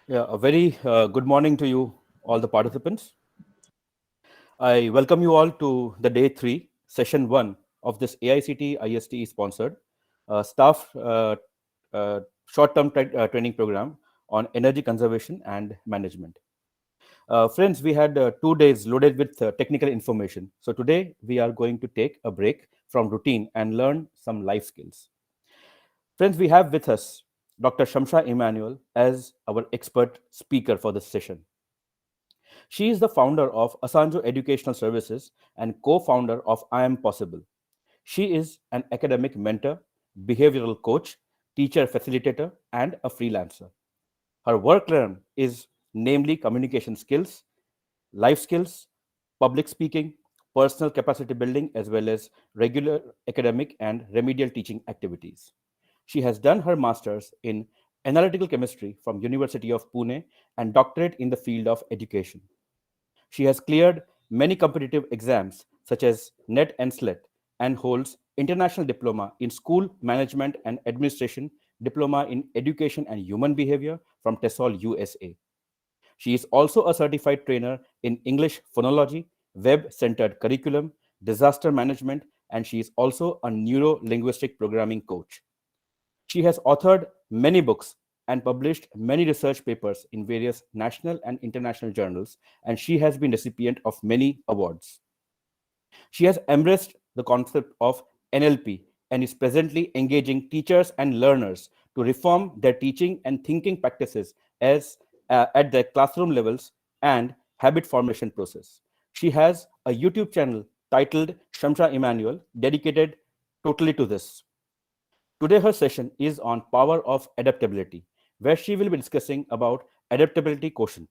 Yeah, a very good morning to you, all the participants. I welcome you all to the day three, session one of this AICT ISTE sponsored staff short-term training program on energy conservation and management. Friends, we had 2 days loaded with technical information. So today we are going to take a break from routine and learn some life skills. Friends, we have with us Dr. Shamsha Emanuel as our expert speaker for this session. She is the founder of Asanjo Educational Services and co-founder of I Am Possible. She is an academic mentor, behavioral coach, teacher facilitator, and a freelancer. Her work realm is namely communication skills, life skills, public speaking, personal capacity building, as well as regular academic and remedial teaching activities. She has done her master's in analytical chemistry from University of Pune and doctorate in the field of education. She has cleared many competitive exams such as NET and SLET and holds international diploma in school management and administration, diploma in education and human behavior from TESOL USA. She is also a certified trainer in English phonology, web-centered curriculum, disaster management, and she is also a neuro-linguistic programming coach. She has authored many books and published many research papers in various national and international journals, and she has been recipient of many awards. She has embraced the concept of NLP and is presently engaging teachers and learners to reform their teaching and thinking practices as at their classroom levels and habit formation process. She has a YouTube channel titled Shamsha Emanuel dedicated totally to this. Today, her session is on power of adaptability, where she will be discussing about adaptability quotient.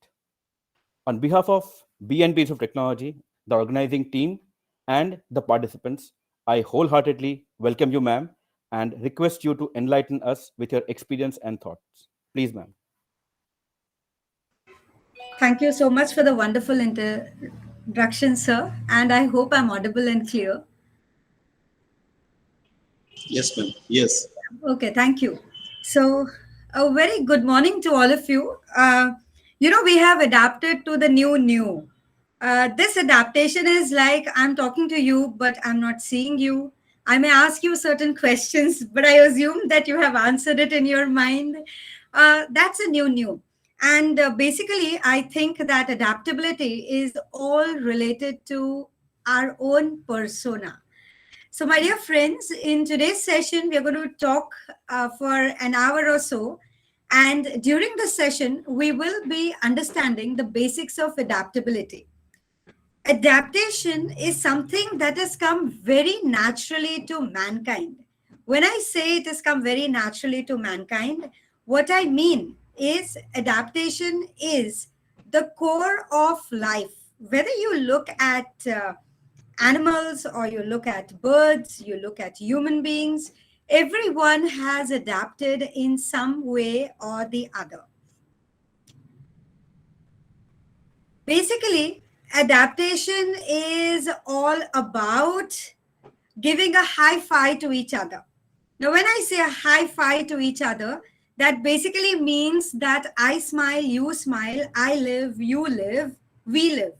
On behalf of BNPs of Technology, the organizing team, and the participants, I wholeheartedly welcome you, ma'am, and request you to enlighten us with your experience and thoughts. Please, ma'am. Thank you so much for the wonderful introduction, sir. And I hope I'm audible and clear. Yes, ma'am. Yes. Okay, thank you. So, a very good morning to all of you. We have adapted to the new. This adaptation is like I'm talking to you, but I'm not seeing you. I may ask you certain questions, but I assume that you have answered it in your mind. That's a new. And basically, I think that adaptability is all related to our own persona. So, my dear friends, in today's session, we are going to talk for an hour or so. And during the session, we will be understanding the basics of adaptability. Adaptation is something that has come very naturally to mankind. When I say it has come very naturally to mankind, what I mean is adaptation is the core of life. Whether you look at animals or you look at birds, you look at human beings, everyone has adapted in some way or the other. Basically, adaptation is all about giving a high five to each other. Now, when I say a high five to each other, that basically means that I smile, you smile, I live, you live, we live.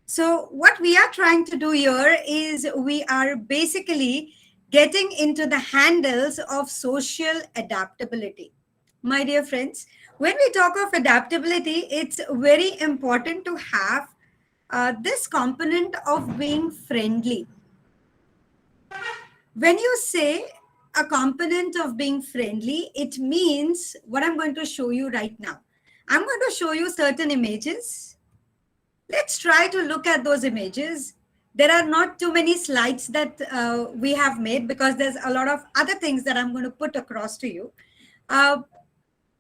So, what we are trying to do here is we are basically getting into the handles of social adaptability. My dear friends, when we talk of adaptability, it's very important to have this component of being friendly. When you say a component of being friendly, it means what I'm going to show you right now. I'm going to show you certain images. Let's try to look at those images. There are not too many slides that we have made because there's a lot of other things that I'm going to put across to you. Uh,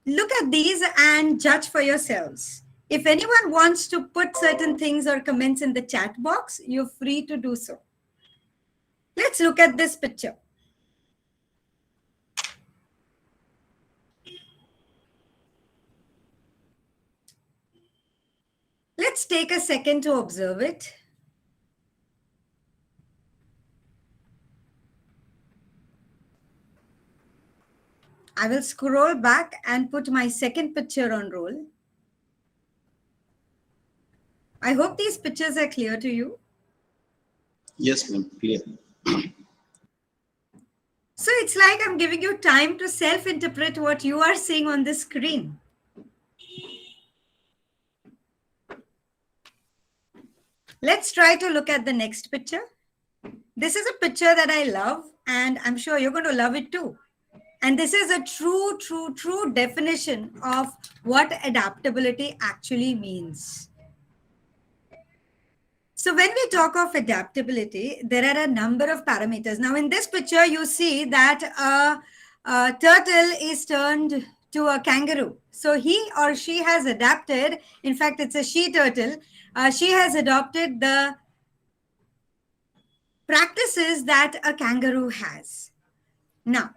Look at these and judge for yourselves. If anyone wants to put certain things or comments in the chat box, you're free to do so. Let's look at this picture. Let's take a second to observe it. I will scroll back and put my second picture on roll. I hope these pictures are clear to you. Yes, ma'am. Clear. So it's like I'm giving you time to self-interpret what you are seeing on the screen. Let's try to look at the next picture. This is a picture that I love, and I'm sure you're going to love it too. And this is a true definition of what adaptability actually means. So when we talk of adaptability, there are a number of parameters. Now in this picture, you see that a turtle is turned to a kangaroo. So he or she has adapted, in fact, it's a she turtle. She has adopted the practices that a kangaroo has. Now,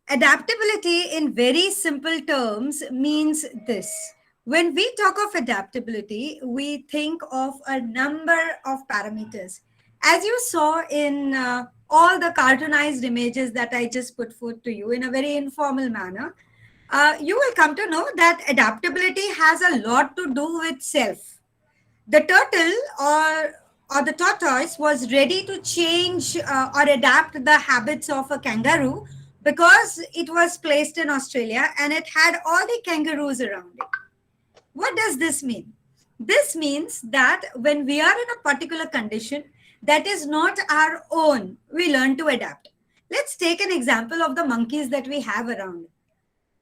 adaptability in very simple terms means this. When we talk of adaptability, we think of a number of parameters. As you saw in all the cartoonized images that I just put forth to you in a very informal manner, you will come to know that adaptability has a lot to do with self. The turtle or the tortoise was ready to change or adapt the habits of a kangaroo because it was placed in Australia and it had all the kangaroos around it. What does this mean? This means that when we are in a particular condition that is not our own, we learn to adapt. Let's take an example of the monkeys that we have around.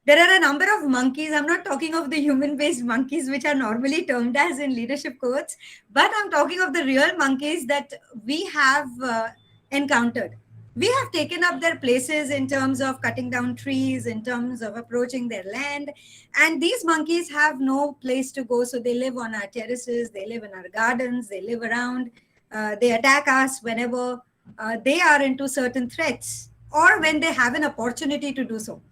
There are a number of monkeys. I'm not talking of the human based monkeys, which are normally termed as in leadership quotes, but I'm talking of the real monkeys that we have encountered. We have taken up their places in terms of cutting down trees, in terms of approaching their land. And these monkeys have no place to go. So they live on our terraces, they live in our gardens, they live around, they attack us whenever they are into certain threats or when they have an opportunity to do so.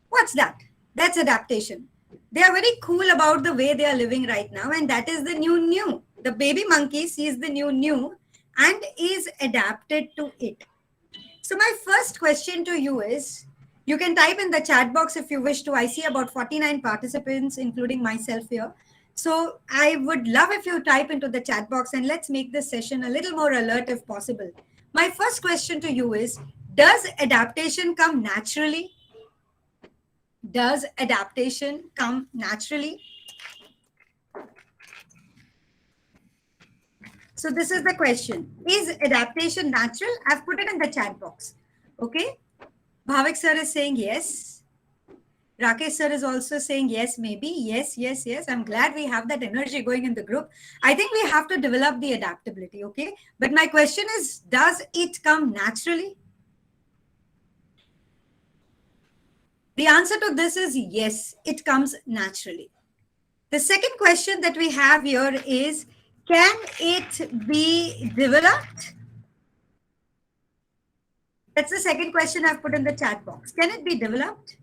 What's that? That's adaptation. They are very cool about the way they are living right now, and that is the new. The baby monkey sees the new and is adapted to it. So, my first question to you is, you can type in the chat box if you wish to. I see about 49 participants, including myself here. So, I would love if you type into the chat box and let's make this session a little more alert if possible. My first question to you is, does adaptation come naturally? Does adaptation come naturally? So this is the question. Is adaptation natural? I've put it in the chat box. Okay. Bhavik sir is saying yes. Rakesh sir is also saying yes, maybe. Yes. I'm glad we have that energy going in the group. I think we have to develop the adaptability. Okay. But my question is, does it come naturally? The answer to this is yes, it comes naturally. The second question that we have here is, can it be developed? That's the second question I've put in the chat box. Can it be developed?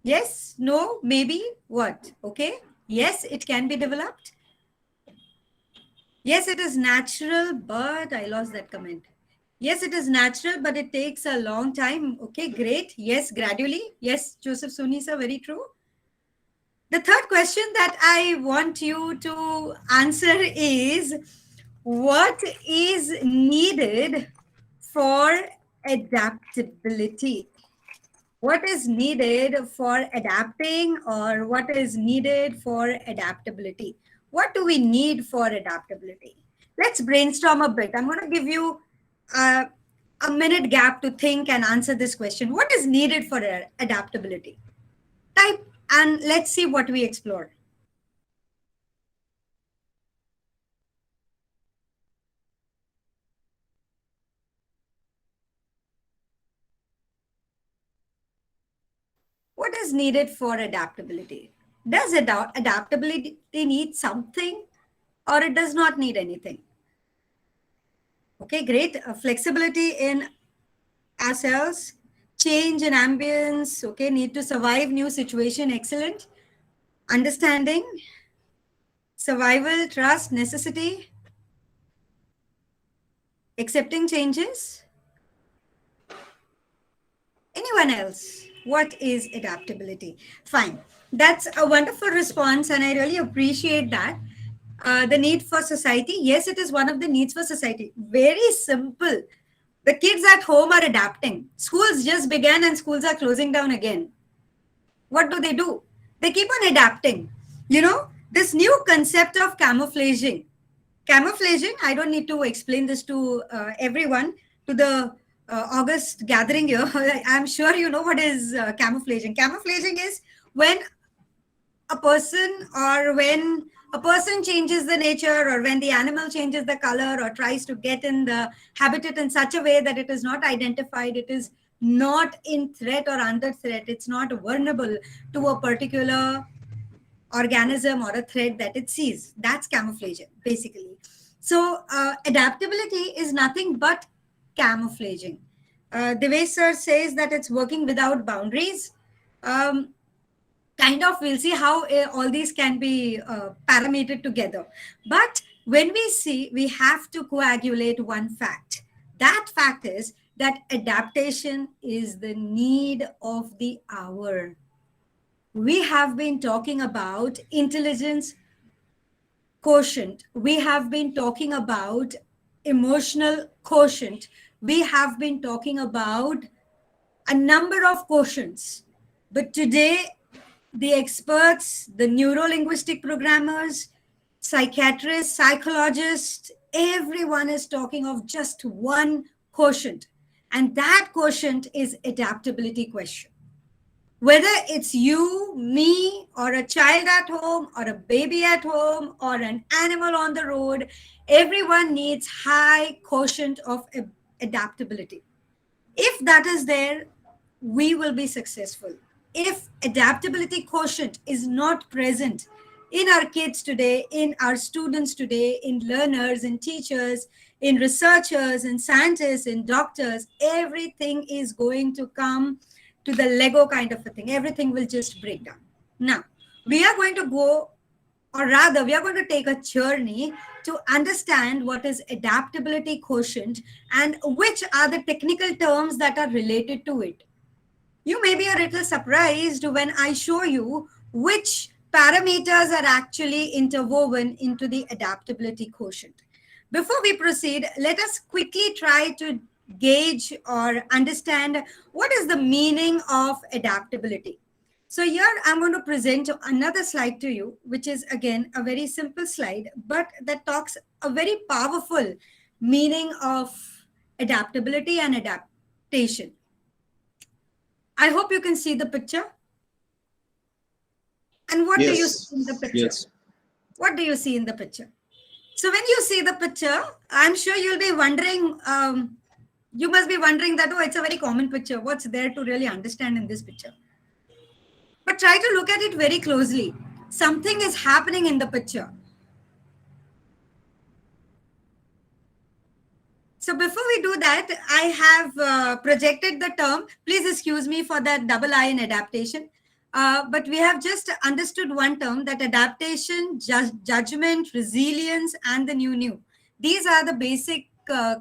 Yes, no, maybe, what? Okay. Yes, it can be developed. Yes, it is natural, but I lost that comment. Yes, it is natural, but it takes a long time. Okay, great. Yes, gradually. Yes, Joseph Suni sir, very true. The third question that I want you to answer is, what is needed for adaptability? What is needed for adapting, or what is needed for adaptability? What do we need for adaptability? Let's brainstorm a bit. I'm going to give you a minute gap to think and answer this question. What is needed for adaptability? Type and let's see what we explore. What is needed for adaptability? Does adaptability need something, or it does not need anything? Okay, great. Flexibility in ourselves, change in ambience, okay, need to survive new situation, excellent. Understanding, survival, trust, necessity, accepting changes. Anyone else? What is adaptability? Fine. That's a wonderful response, and I really appreciate that. The need for society, yes, it is one of the needs for society. Very simple. The kids at home are adapting. Schools just began and schools are closing down again. What do? They keep on adapting. This new concept of camouflaging. Camouflaging, I don't need to explain this to everyone, to the August gathering here. I'm sure you know what is camouflaging. Camouflaging is when a person or when a person changes the nature or when the animal changes the color or tries to get in the habitat in such a way that it is not identified, it is not in threat or under threat, it's not vulnerable to a particular organism or a threat that it sees. That's camouflaging basically. So adaptability is nothing but camouflaging. Devesh sir says that it's working without boundaries. um, kind of, we'll see how all these can be parametered together. But when we see, we have to coagulate one fact. That fact is that adaptation is the need of the hour. We have been talking about intelligence quotient, we have been talking about emotional quotient, we have been talking about a number of quotients. But today, the experts, the neuro-linguistic programmers, psychiatrists, psychologists, everyone is talking of just one quotient. And that quotient is adaptability question. Whether it's you, me, or a child at home, or a baby at home, or an animal on the road, everyone needs high quotient of adaptability. If that is there, we will be successful. If adaptability quotient is not present in our kids today, in our students today, in learners, in teachers, in researchers, in scientists, in doctors, everything is going to come to the Lego kind of a thing. Everything will just break down. Now, we are going to go, or rather, we are going to take a journey to understand what is adaptability quotient and which are the technical terms that are related to it. You may be a little surprised when I show you which parameters are actually interwoven into the adaptability quotient. Before we proceed, let us quickly try to gauge or understand what is the meaning of adaptability. So here I'm going to present another slide to you, which is again a very simple slide, but that talks a very powerful meaning of adaptability and adaptation. I hope you can see the picture. And what do you see Yes. in the picture? Yes. What do you see in the picture? So when you see the picture, I'm sure you'll be wondering, you must be wondering that, oh, it's a very common picture. What's there to really understand in this picture? But try to look at it very closely. Something is happening in the picture. So before we do that, I have projected the term. Please excuse me for that double I in adaptation. But we have just understood one term, that adaptation, judgment, resilience, and the new. These are the basic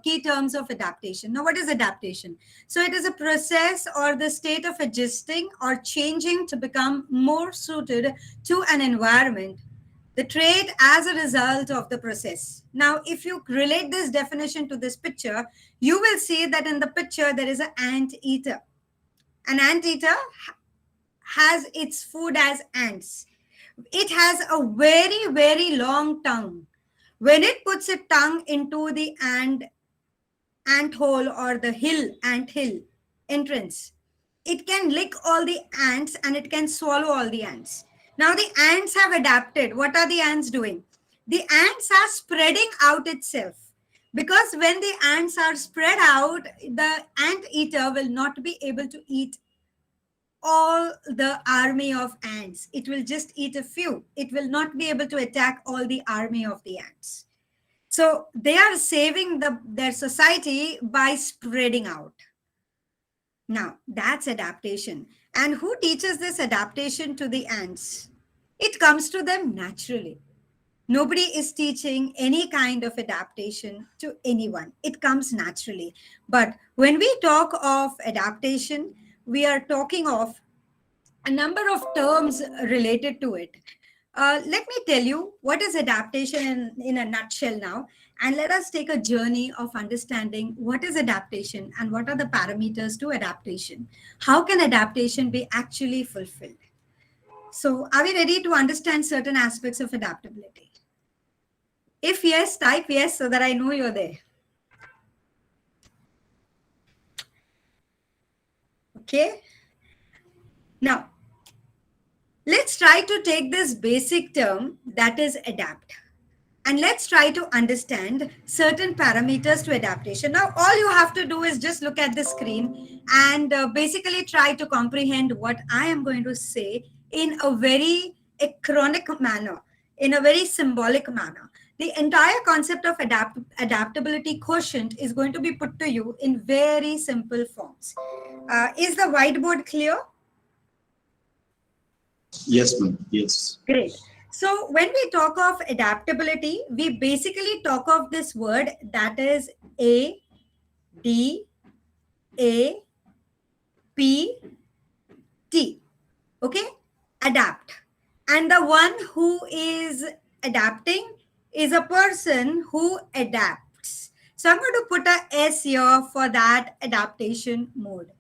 key terms of adaptation. Now, what is adaptation? So it is a process or the state of adjusting or changing to become more suited to an environment, the trait as a result of the process. Now, if you relate this definition to this picture, you will see that in the picture there is an ant eater. An ant eater has its food as ants. It has a very, very long tongue. When it puts its tongue into the ant hole or the ant hill entrance, it can lick all the ants and it can swallow all the ants. Now the ants have adapted. What are the ants doing? The ants are spreading out itself, because when the ants are spread out, the ant eater will not be able to eat all the army of ants. It will just eat a few. It will not be able to attack all the army of the ants. So they are saving their society by spreading out. Now, that's adaptation. And who teaches this adaptation to the ants? It comes to them naturally. Nobody is teaching any kind of adaptation to anyone. It comes naturally. But when we talk of adaptation, we are talking of a number of terms related to it. Let me tell you what is adaptation in a nutshell now, and let us take a journey of understanding what is adaptation and what are the parameters to adaptation. How can adaptation be actually fulfilled? So, are we ready to understand certain aspects of adaptability? If yes, type yes so that I know you're there. Okay. Now, let's try to take this basic term that is adapt. And let's try to understand certain parameters to adaptation. Now, all you have to do is just look at the screen and basically try to comprehend what I am going to say in a very acronic manner, in a very symbolic manner. The entire concept of adaptability quotient is going to be put to you in very simple forms. Is the whiteboard clear? Yes, ma'am. Yes. Great. So when we talk of adaptability, we basically talk of this word that is A, D, A, P, T. Okay? Adapt. And the one who is adapting is a person who adapts. So I'm going to put a S here for that adaptation mode.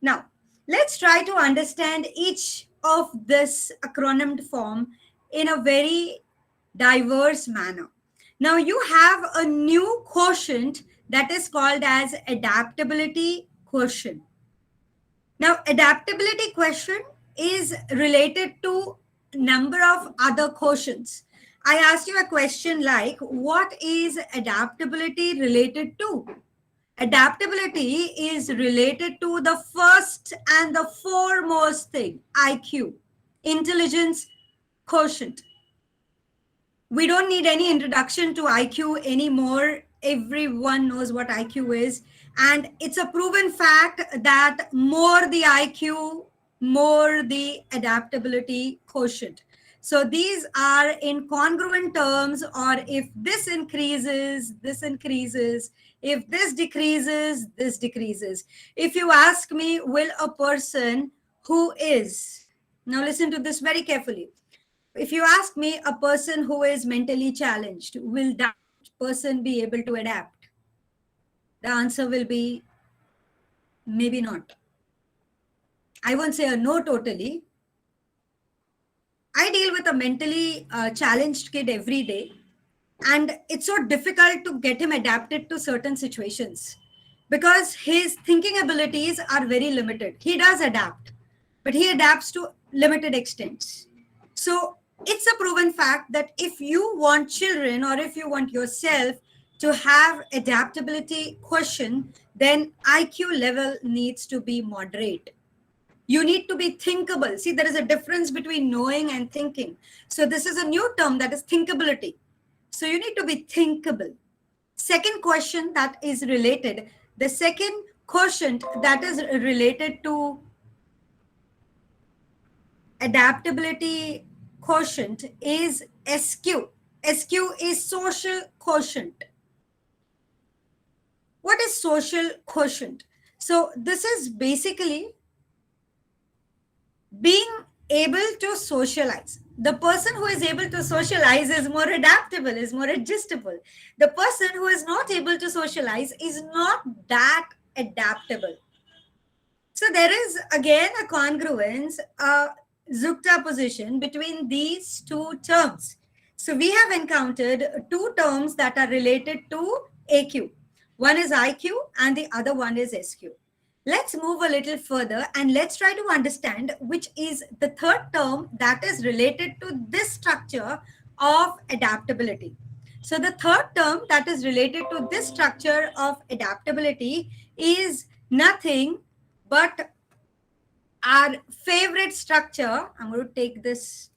Now, let's try to understand each of this acronymed form in a very diverse manner. Now, you have a new quotient that is called as adaptability quotient. Now, adaptability quotient is related to number of other quotients. I asked you a question like, what is adaptability related to? Adaptability is related to the first and the foremost thing, IQ, intelligence quotient. We don't need any introduction to IQ anymore. Everyone knows what IQ is. And it's a proven fact that more the IQ, more the adaptability quotient. So these are in congruent terms, or if this increases, this increases. If this decreases, this decreases. If you ask me, will a person who is, now listen to this very carefully. If you ask me, a person who is mentally challenged, will that person be able to adapt? The answer will be maybe not. I won't say a no totally. I deal with a mentally challenged kid every day, and it's so difficult to get him adapted to certain situations because his thinking abilities are very limited. He does adapt, but he adapts to limited extents. So it's a proven fact that if you want children or if you want yourself to have adaptability quotient, then IQ level needs to be moderate. You need to be thinkable. See, there is a difference between knowing and thinking. So this is a new term, that is thinkability. So you need to be thinkable. Second question that is related, the second quotient that is related to adaptability quotient is SQ. SQ is social quotient. What is social quotient? So this is basically being able to socialize. The person who is able to socialize is more adaptable, is more adjustable. The person who is not able to socialize is not that adaptable. So there is again a congruence, a juxtaposition between these two terms. So we have encountered two terms that are related to AQ. One is IQ and the other one is SQ. Let's move a little further and let's try to understand which is the third term that is related to this structure of adaptability. So the third term that is related to this structure of adaptability is nothing but our favorite structure. I'm going to take this,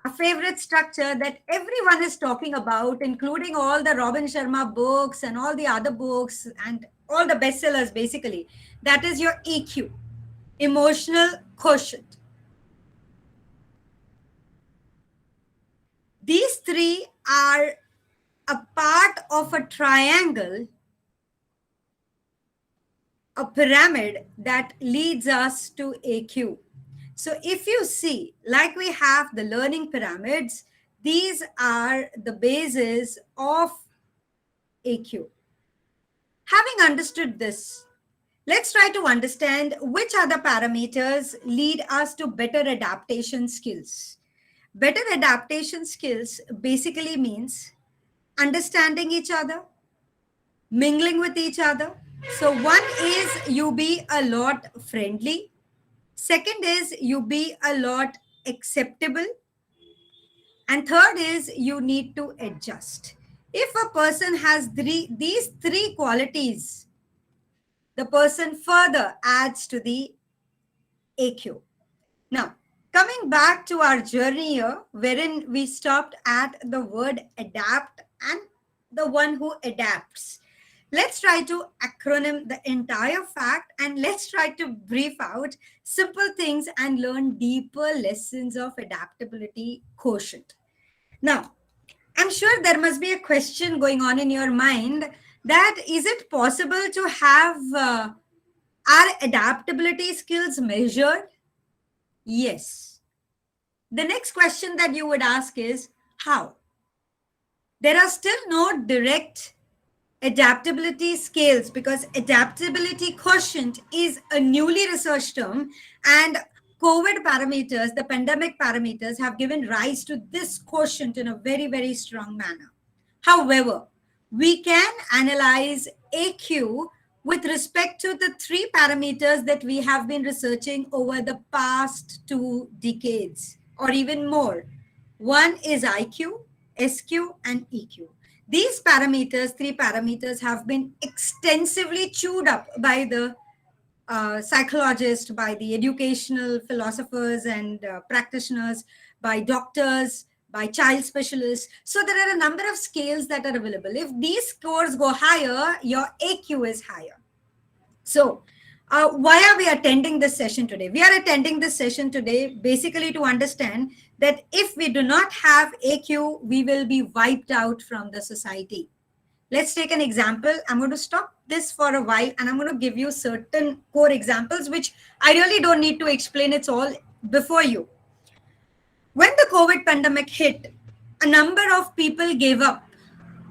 a favorite structure that everyone is talking about, including all the Robin Sharma books and all the other books and all the bestsellers, basically. That is your EQ, emotional quotient. These three are a part of a triangle, a pyramid that leads us to AQ. So if you see, like we have the learning pyramids, these are the bases of AQ. Having understood this, let's try to understand which other parameters lead us to better adaptation skills. Better adaptation skills basically means understanding each other, mingling with each other. So, one is you be a lot friendly. Second is you be a lot acceptable. And third is you need to adjust. If a person has these three qualities, the person further adds to the AQ. Now, coming back to our journey here, wherein we stopped at the word adapt and the one who adapts. Let's try to acronym the entire fact and let's try to brief out simple things and learn deeper lessons of adaptability quotient. Now, I'm sure there must be a question going on in your mind that is it possible to have our adaptability skills measured? Yes. The next question that you would ask is how? There are still no direct adaptability scales because adaptability quotient is a newly researched term and COVID parameters, the pandemic parameters have given rise to this quotient in a very, very strong manner. However, we can analyze AQ with respect to the three parameters that we have been researching over the past 2 decades or even more. One is IQ, SQ, and EQ. These parameters, three parameters, have been extensively chewed up by the psychologists, by the educational philosophers and practitioners, by doctors, by child specialists. So there are a number of scales that are available. If these scores go higher, your AQ is higher. So why are we attending this session today? We are attending this session today basically to understand that if we do not have AQ, we will be wiped out from the society. Let's take an example. I'm going to stop this for a while and I'm going to give you certain core examples, which I really don't need to explain. It's all before you. When the COVID pandemic hit, a number of people gave up.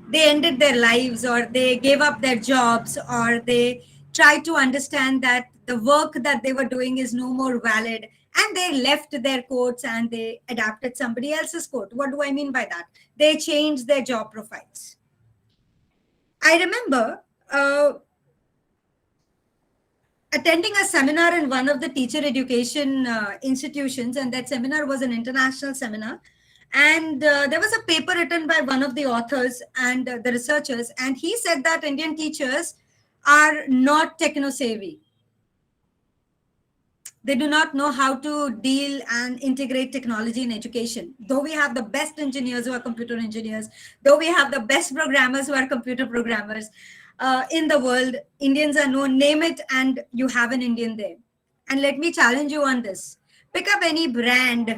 They ended their lives or they gave up their jobs or they tried to understand that the work that they were doing is no more valid and they left their codes and they adapted somebody else's code. What do I mean by that? They changed their job profiles. I remember attending a seminar in one of the teacher education institutions, and that seminar was an international seminar. And there was a paper written by one of the authors and the researchers, and he said that Indian teachers are not techno-savvy. They do not know how to deal and integrate technology in education. Though we have the best engineers who are computer engineers, though we have the best programmers who are computer programmers in the world, Indians are known, name it, and you have an Indian there. And let me challenge you on this. Pick up any brand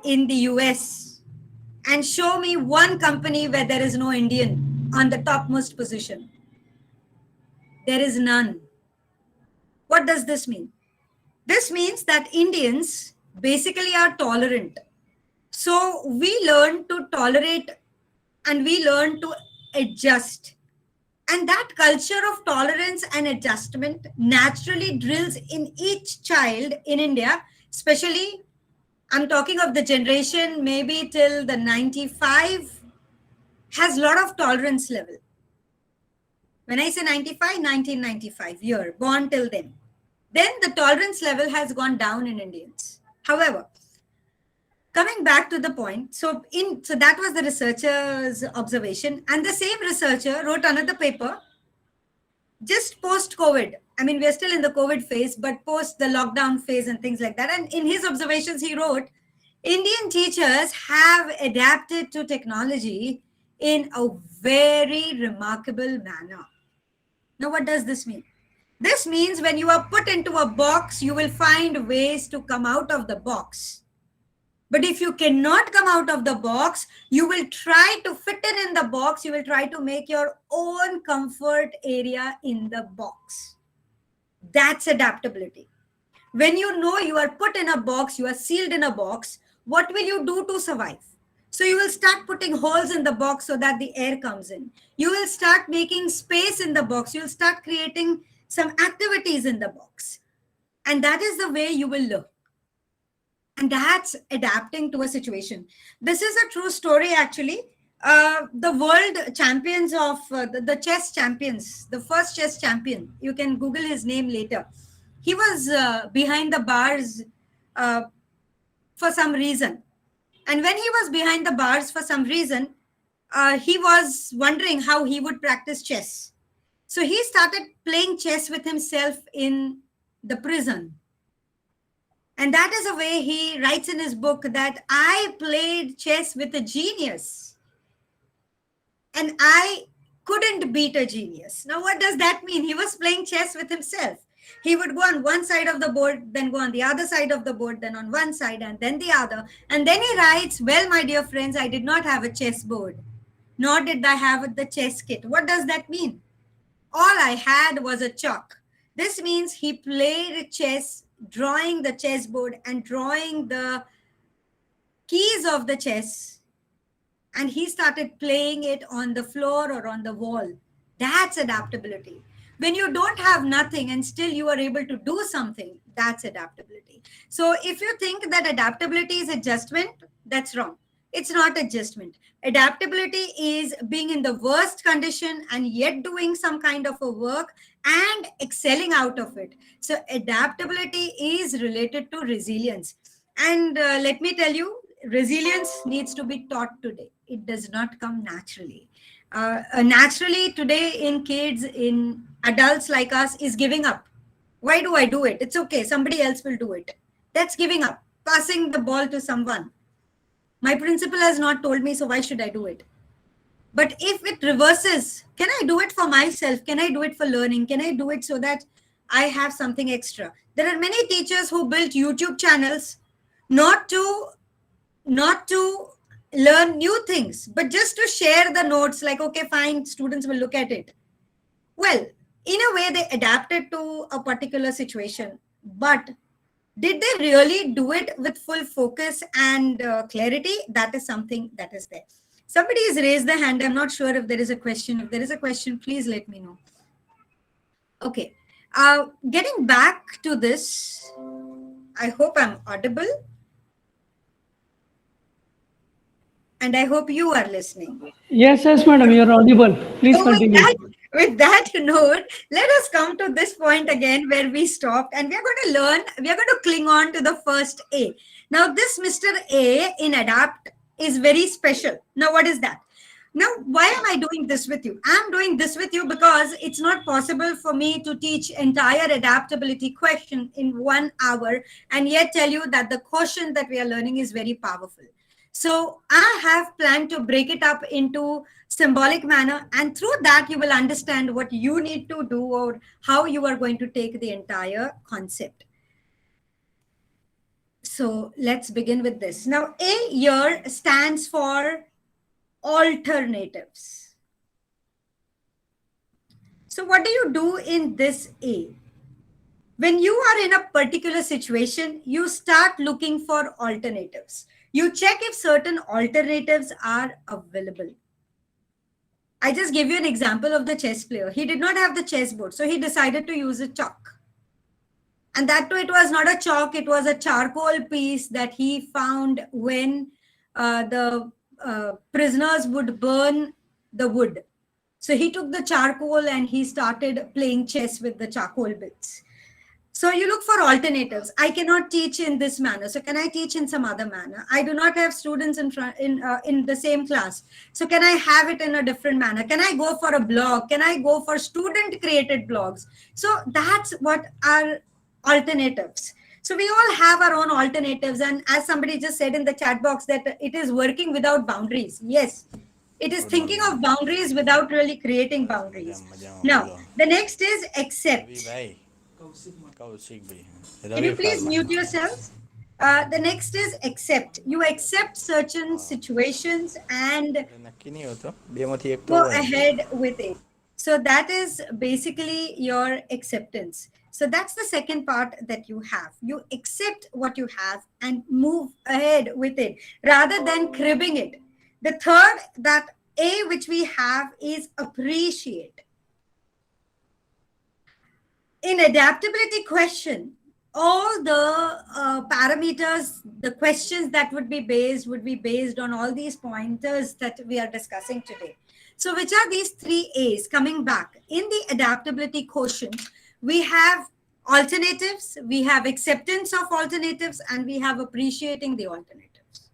in the US and show me one company where there is no Indian on the topmost position. There is none. What does this mean? This means that Indians basically are tolerant. So we learn to tolerate and we learn to adjust. And that culture of tolerance and adjustment naturally drills in each child in India, especially I'm talking of the generation maybe till the 95 has a lot of tolerance level. When I say 95, 1995 year, born till then the tolerance level has gone down in Indians. However, coming back to the point, so that was the researcher's observation, and the same researcher wrote another paper just post-COVID. I mean, we're still in the COVID phase, but post the lockdown phase and things like that. And in his observations, he wrote, Indian teachers have adapted to technology in a very remarkable manner. Now, what does this mean? This means when you are put into a box, you will find ways to come out of the box. But if you cannot come out of the box, you will try to fit in the box. You will try to make your own comfort area in the box. That's adaptability. When you know you are put in a box, you are sealed in a box, what will you do to survive? So you will start putting holes in the box so that the air comes in. You will start making space in the box. You will start creating some activities in the box. And that is the way you will learn. And that's adapting to a situation. This is a true story, actually. The world champions of the chess champions, the first chess champion, you can Google his name later. He was behind the bars uh, for some reason. And when he was behind the bars for some reason, he was wondering how he would practice chess. So he started playing chess with himself in the prison. And that is a way he writes in his book that I played chess with a genius and I couldn't beat a genius. Now, what does that mean? He was playing chess with himself. He would go on one side of the board, then go on the other side of the board, then on one side and then the other. And then he writes, well, my dear friends, I did not have a chess board, nor did I have the chess kit. What does that mean? All I had was a chalk. This means he played chess, drawing the chessboard and drawing the keys of the chess, and he started playing it on the floor or on the wall. That's adaptability. When you don't have nothing and still you are able to do something, that's adaptability. So if you think that adaptability is adjustment, that's wrong. It's not adjustment. Adaptability is being in the worst condition and yet doing some kind of a work and excelling out of it. So adaptability is related to resilience. And let me tell you, resilience needs to be taught today. It does not come naturally. Naturally today in kids, in adults like us, is giving up. Why do I do it? It's okay. Somebody else will do it. That's giving up, passing the ball to someone. My principal has not told me, so why should I do it? But if it reverses, can I do it for myself? Can I do it for learning? Can I do it so that I have something extra? There are many teachers who built YouTube channels not to learn new things, but just to share the notes, like, okay, fine, students will look at it. Well, in a way, they adapted to a particular situation, but did they really do it with full focus and clarity? That is something that is there. Somebody has raised their hand. I'm not sure if there is a question. If there is a question, please let me know. Okay. Getting back to this, I hope I'm audible. And I hope you are listening. Yes, madam, you're audible. Please continue. With that note, let us come to this point again where we stopped, and we are going to learn, we are going to cling on to the first A. Now, this Mr. A in ADAPT is very special. Now, what is that? Now, why am I doing this with you? I'm doing this with you because it's not possible for me to teach entire adaptability question in 1 hour and yet tell you that the question that we are learning is very powerful. So I have planned to break it up into symbolic manner, and through that you will understand what you need to do or how you are going to take the entire concept. So let's begin with this. Now, A here stands for alternatives. So what do you do in this A? When you are in a particular situation, you start looking for alternatives. You check if certain alternatives are available. I just gave you an example of the chess player. He did not have the chessboard, so he decided to use a chalk. And that too, it was not a chalk, it was a charcoal piece that he found when the prisoners would burn the wood. So he took the charcoal and he started playing chess with the charcoal bits. So you look for alternatives. I cannot teach in this manner. So can I teach in some other manner? I do not have students in the same class. So can I have it in a different manner? Can I go for a blog? Can I go for student created blogs? So that's what are alternatives. So we all have our own alternatives. And as somebody just said in the chat box that it is working without boundaries. Yes, it is thinking of boundaries without really creating boundaries. Now, the next is accept. Can you please mute yourselves? The next is accept. You accept certain situations and go ahead with it. So that is basically your acceptance. So that's the second part that you have. You accept what you have and move ahead with it rather than cribbing it. The third, that A which we have, is appreciate. In adaptability question, all the parameters, the questions that would be based on all these pointers that we are discussing today. So which are these three A's? Coming back, in the adaptability quotient, we have alternatives, we have acceptance of alternatives, and we have appreciating the alternatives.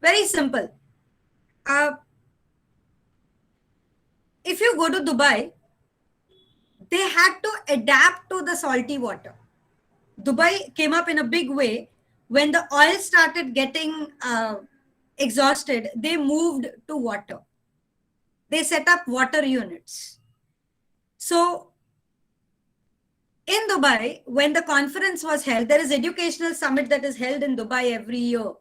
Very simple. If you go to Dubai, they had to adapt to the salty water. Dubai came up in a big way when the oil started getting exhausted. They moved to water. They set up water units. So in Dubai, when the conference was held, there is educational summit that is held in Dubai every year.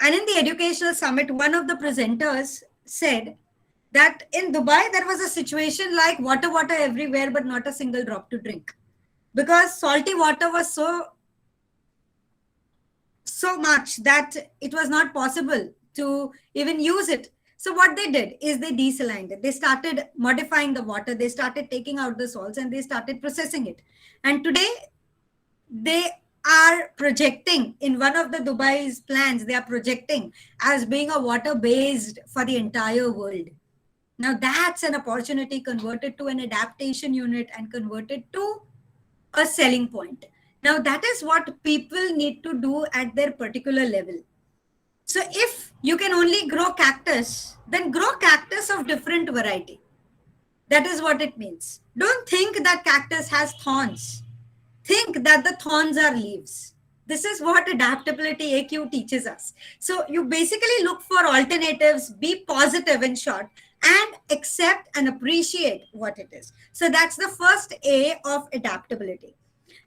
And in the educational summit, one of the presenters said that in Dubai, there was a situation like water everywhere, but not a single drop to drink. Because salty water was so much that it was not possible to even use it. So what they did is they desalined it. They started modifying the water. They started taking out the salts and they started processing it. And today they are projecting in one of the Dubai's plans, they are projecting as being a water based for the entire world. Now that's an opportunity converted to an adaptation unit and converted to a selling point. Now that is what people need to do at their particular level. So if you can only grow cactus, then grow cactus of different variety. That is what it means. Don't think that cactus has thorns. Think that the thorns are leaves. This is what adaptability AQ teaches us. So you basically look for alternatives, be positive in short, and accept and appreciate what it is. So that's the first A of adaptability.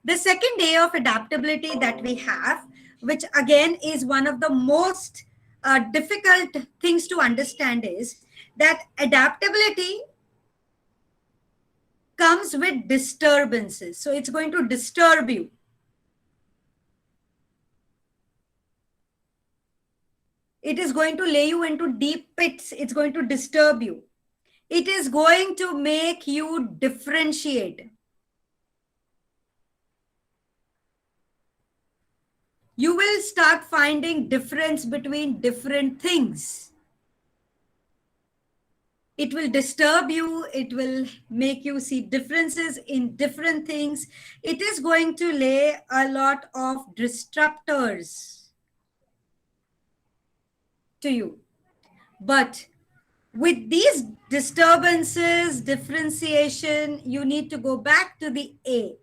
The second A of adaptability that we have, which again is one of the most difficult things to understand, is that adaptability comes with disturbances. So it's going to disturb you. It is going to lay you into deep pits. It's going to disturb you. It is going to make you differentiate. You will start finding difference between different things. It will disturb you. It will make you see differences in different things. It is going to lay a lot of disruptors to you. But with these disturbances, differentiation, you need to go back to the A.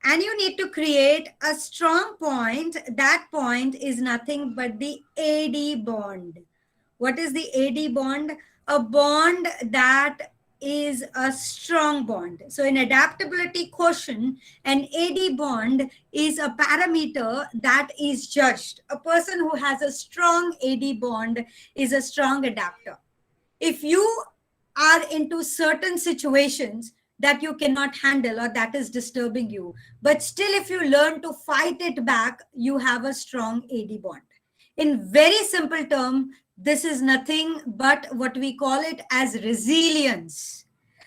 And you need to create a strong point. That point is nothing but the AD bond. What is the AD bond? A bond that is a strong bond. So in adaptability quotient, an AD bond is a parameter that is judged. A person who has a strong AD bond is a strong adapter. If you are into certain situations that you cannot handle or that is disturbing you, but still if you learn to fight it back, you have a strong AD bond. In very simple term, this is nothing but what we call it as resilience.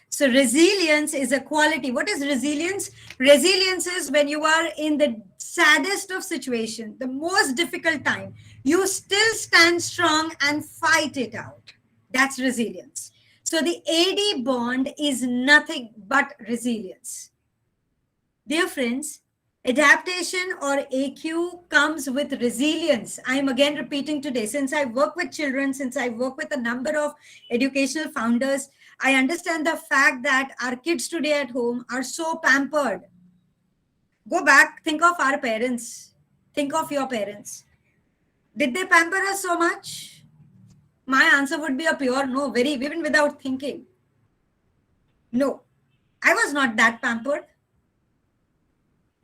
So resilience is a quality. What is resilience? Resilience is when you are in the saddest of situations, the most difficult time, you still stand strong and fight it out. That's resilience. So the AD bond is nothing but resilience. Dear friends, adaptation or AQ comes with resilience. I am again repeating today, since I work with children, since I work with a number of educational founders, I understand the fact that our kids today at home are so pampered. Go back, think of our parents. Think of your parents. Did they pamper us so much? My answer would be a pure no, even without thinking. No, I was not that pampered.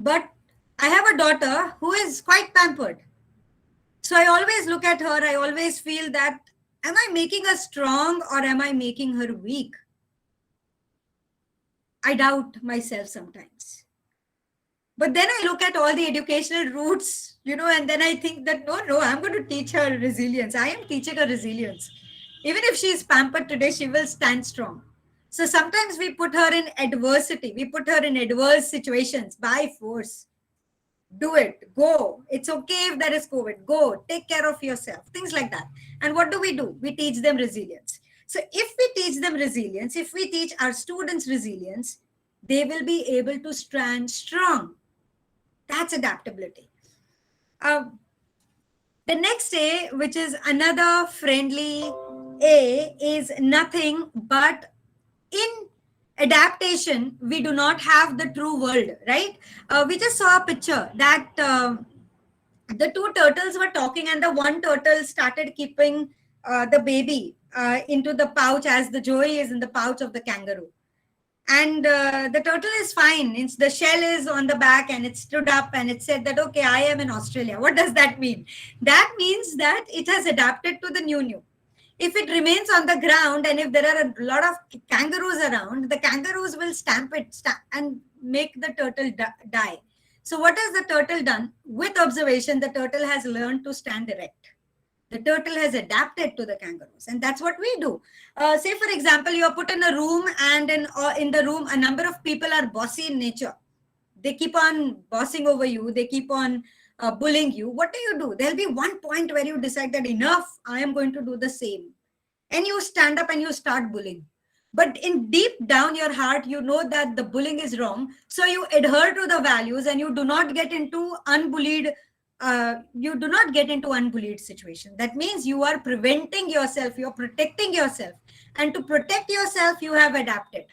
But I have a daughter who is quite pampered. So I always look at her, I always feel that, am I making her strong or am I making her weak? I doubt myself sometimes. But then I look at all the educational routes, and then I think that no, I'm going to teach her resilience. I am teaching her resilience. Even if she is pampered today, she will stand strong. So sometimes we put her in adversity. We put her in adverse situations by force. Do it. Go. It's okay if there is COVID. Go. Take care of yourself. Things like that. And what do? We teach them resilience. So if we teach them resilience, if we teach our students resilience, they will be able to stand strong. That's adaptability. The next A, which is another friendly A, is nothing but in adaptation, we do not have the true world, right? We just saw a picture that the two turtles were talking, and the one turtle started keeping the baby into the pouch as the joey is in the pouch of the kangaroo. And the turtle is fine. The shell is on the back and it stood up and it said that, okay, I am in Australia. What does that mean? That means that it has adapted to the new. If it remains on the ground and if there are a lot of kangaroos around, the kangaroos will stamp it and make the turtle die. So what has the turtle done? With observation, the turtle has learned to stand erect. The turtle has adapted to the kangaroos, and that's what we do. Say, for example, you are put in a room, and in the room, a number of people are bossy in nature. They keep on bossing over you. They keep on bullying you. What do? There'll be one point where you decide that enough, I am going to do the same. And you stand up and you start bullying. But in deep down your heart, you know that the bullying is wrong. So you adhere to the values and you do not get into unbullied situation. That means you are preventing yourself, you're protecting yourself. And to protect yourself, you have adapted.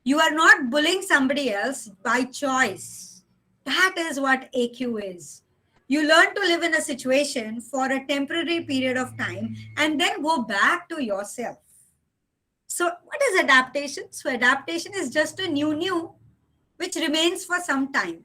You are not bullying somebody else by choice. That is what AQ is. You learn to live in a situation for a temporary period of time and then go back to yourself. So what is adaptation? So adaptation is just a new, which remains for some time.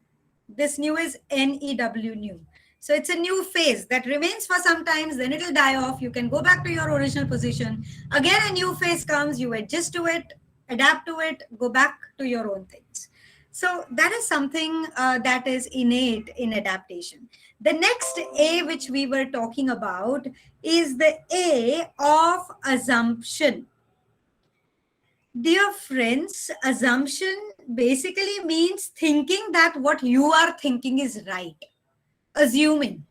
This new is NEW, new. So it's a new phase that remains for some time, then it will die off. You can go back to your original position. Again, a new phase comes, you adjust to it, adapt to it, go back to your own things. So that is something that is innate in adaptation. The next A, which we were talking about, is the A of assumption. Dear friends, assumption basically means thinking that what you are thinking is right. Assuming.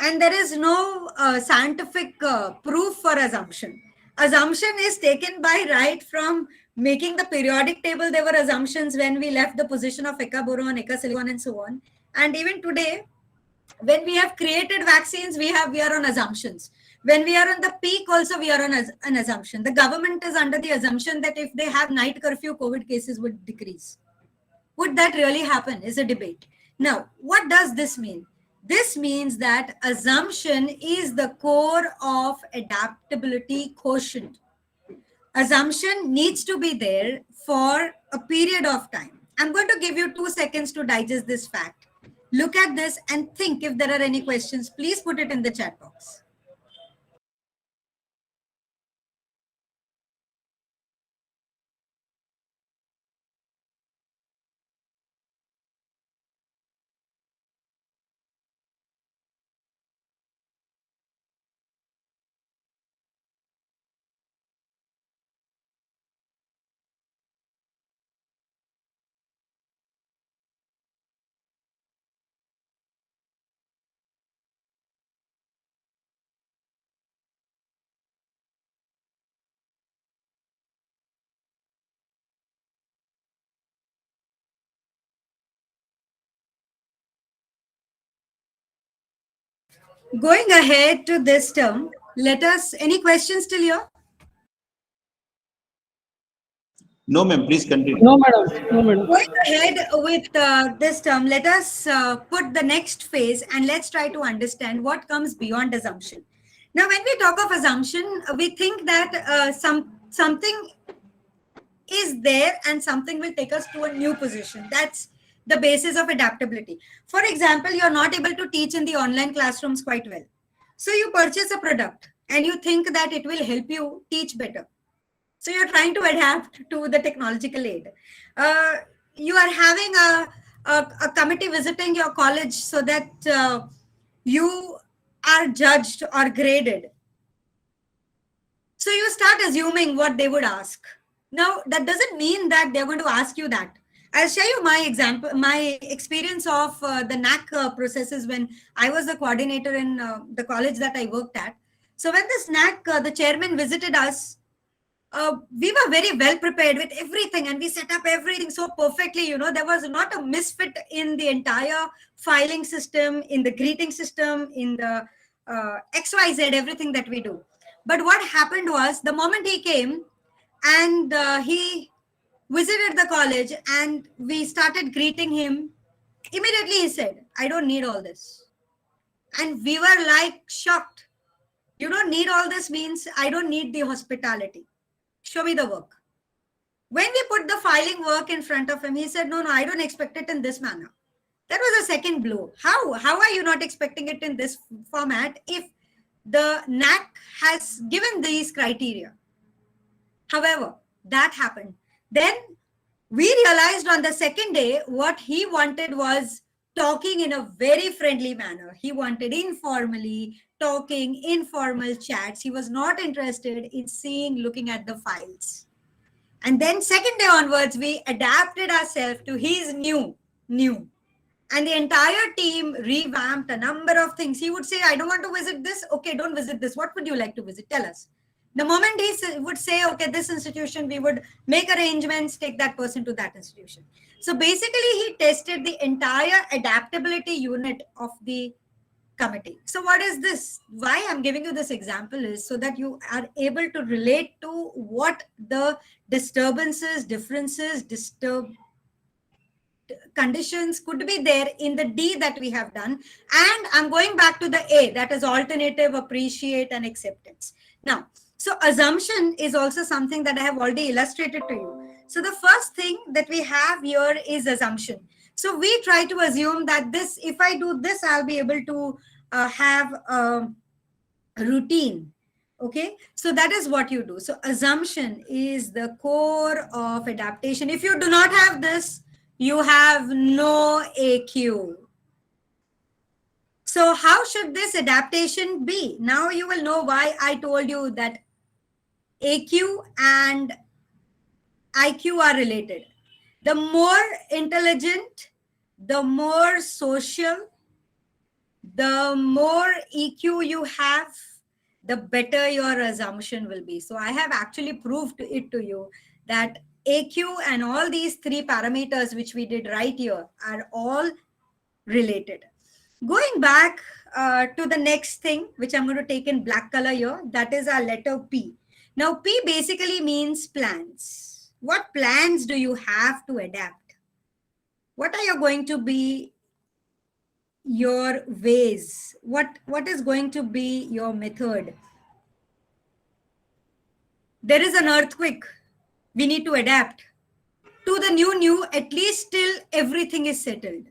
And there is no scientific proof for assumption. Assumption is taken by right from making the periodic table. There were assumptions when we left the position of Eka boron, Eka silicon, and so on. And even today, when we have created vaccines, we are on assumptions. When we are on the peak, also we are on an assumption. The government is under the assumption that if they have night curfew, COVID cases would decrease. Would that really happen is a debate. Now, what does this mean? This means that assumption is the core of adaptability quotient. Assumption needs to be there for a period of time. I'm going to give you 2 seconds to digest this fact. Look at this and think. If there are any questions, please put it in the chat box. Going ahead to this term, any questions till here? No, ma'am, please continue. No, madam. No, madam. Going ahead with this term, let us put the next phase and let's try to understand what comes beyond assumption. Now, when we talk of assumption, we think that something is there and something will take us to a new position. That's the basis of adaptability. For example, you're not able to teach in the online classrooms quite well. So you purchase a product and you think that it will help you teach better. So you're trying to adapt to the technological aid. You are having a committee visiting your college so that you are judged or graded. So you start assuming what they would ask. Now, that doesn't mean that they're going to ask you that. I'll share you my example, my experience of the NAC processes when I was the coordinator in the college that I worked at. So when this NAC, the chairman visited us, we were very well prepared with everything and we set up everything so perfectly. You know, there was not a misfit in the entire filing system, in the greeting system, in the XYZ, everything that we do. But what happened was the moment he came and he visited the college and we started greeting him, immediately he said, I don't need all this. And we were like shocked. You don't need all this means I don't need the hospitality. Show me the work. When we put the filing work in front of him, he said, no, I don't expect it in this manner. That was a second blow. How are you not expecting it in this format if the NAC has given these criteria? However, that happened. Then we realized on the second day, what he wanted was talking in a very friendly manner. He wanted informally talking, informal chats. He was not interested in looking at the files. And then second day onwards, we adapted ourselves to his new. And the entire team revamped a number of things. He would say, I don't want to visit this. Okay, don't visit this. What would you like to visit? Tell us. The moment he would say, okay, this institution, we would make arrangements, take that person to that institution. So basically, he tested the entire adaptability unit of the committee. So what is this? Why I'm giving you this example is so that you are able to relate to what the disturbances, differences, conditions could be there in the D that we have done. And I'm going back to the A, that is alternative, appreciate, and acceptance. Now, so assumption is also something that I have already illustrated to you. So the first thing that we have here is assumption. So we try to assume that this, if I do this, I'll be able to have a routine. Okay, so that is what you do. So assumption is the core of adaptation. If you do not have this, you have no AQ. So how should this adaptation be? Now you will know why I told you that AQ and IQ are related. The more intelligent, the more social, the more EQ you have, the better your assumption will be. So I have actually proved it to you that AQ and all these three parameters which we did right here are all related. Going back to the next thing, which I'm going to take in black color here, that is our letter P. Now, P basically means plans. What plans do you have to adapt? What are you going to be your ways? What is going to be your method? There is an earthquake. We need to adapt to the new, at least till everything is settled.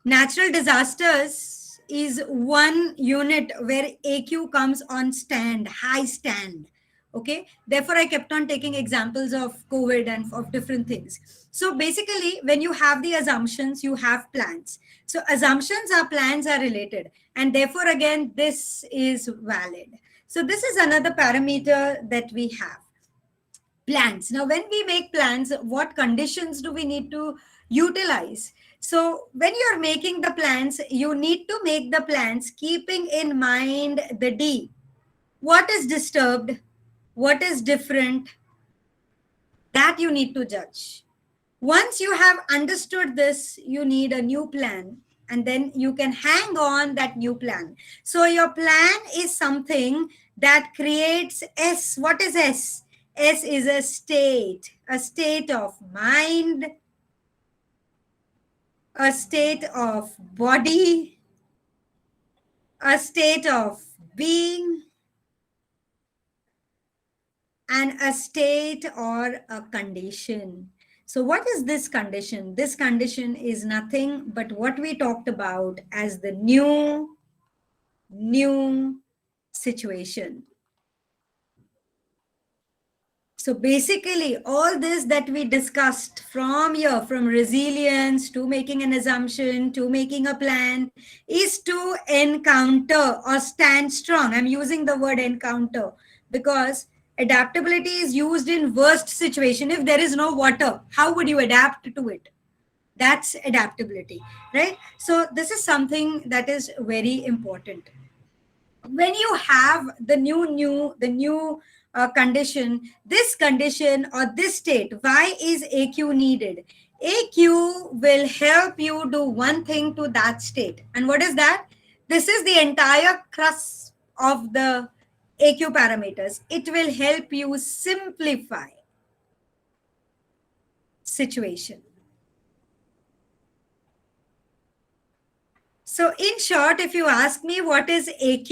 Natural disasters is one unit where AQ comes on stand, high stand. Okay, therefore I kept on taking examples of COVID and of different things. So basically, when you have the assumptions, you have plans. So assumptions are plans are related, and therefore again this is valid. So this is another parameter that we have. Plans. Now when we make plans, what conditions do we need to utilize? So when you're making the plans, you need to make the plans keeping in mind the D. What is disturbed? What is different? That you need to judge. Once you have understood this, you need a new plan, and then you can hang on that new plan. So your plan is something that creates S. What is S? S is a state of mind, a state of body, a state of being, and a state or a condition. So what is this condition? This condition is nothing but what we talked about as the new situation. So basically, all this that we discussed from here, from resilience to making an assumption to making a plan, is to encounter or stand strong. I'm using the word encounter because adaptability is used in worst situation. If there is no water, how would you adapt to it? That's adaptability, right? So this is something that is very important. When you have the new condition, this condition or this state, why is AQ needed? AQ will help you do one thing to that state. And what is that? This is the entire crux of the AQ parameters. It will help you simplify situation. So in short, if you ask me what is AQ,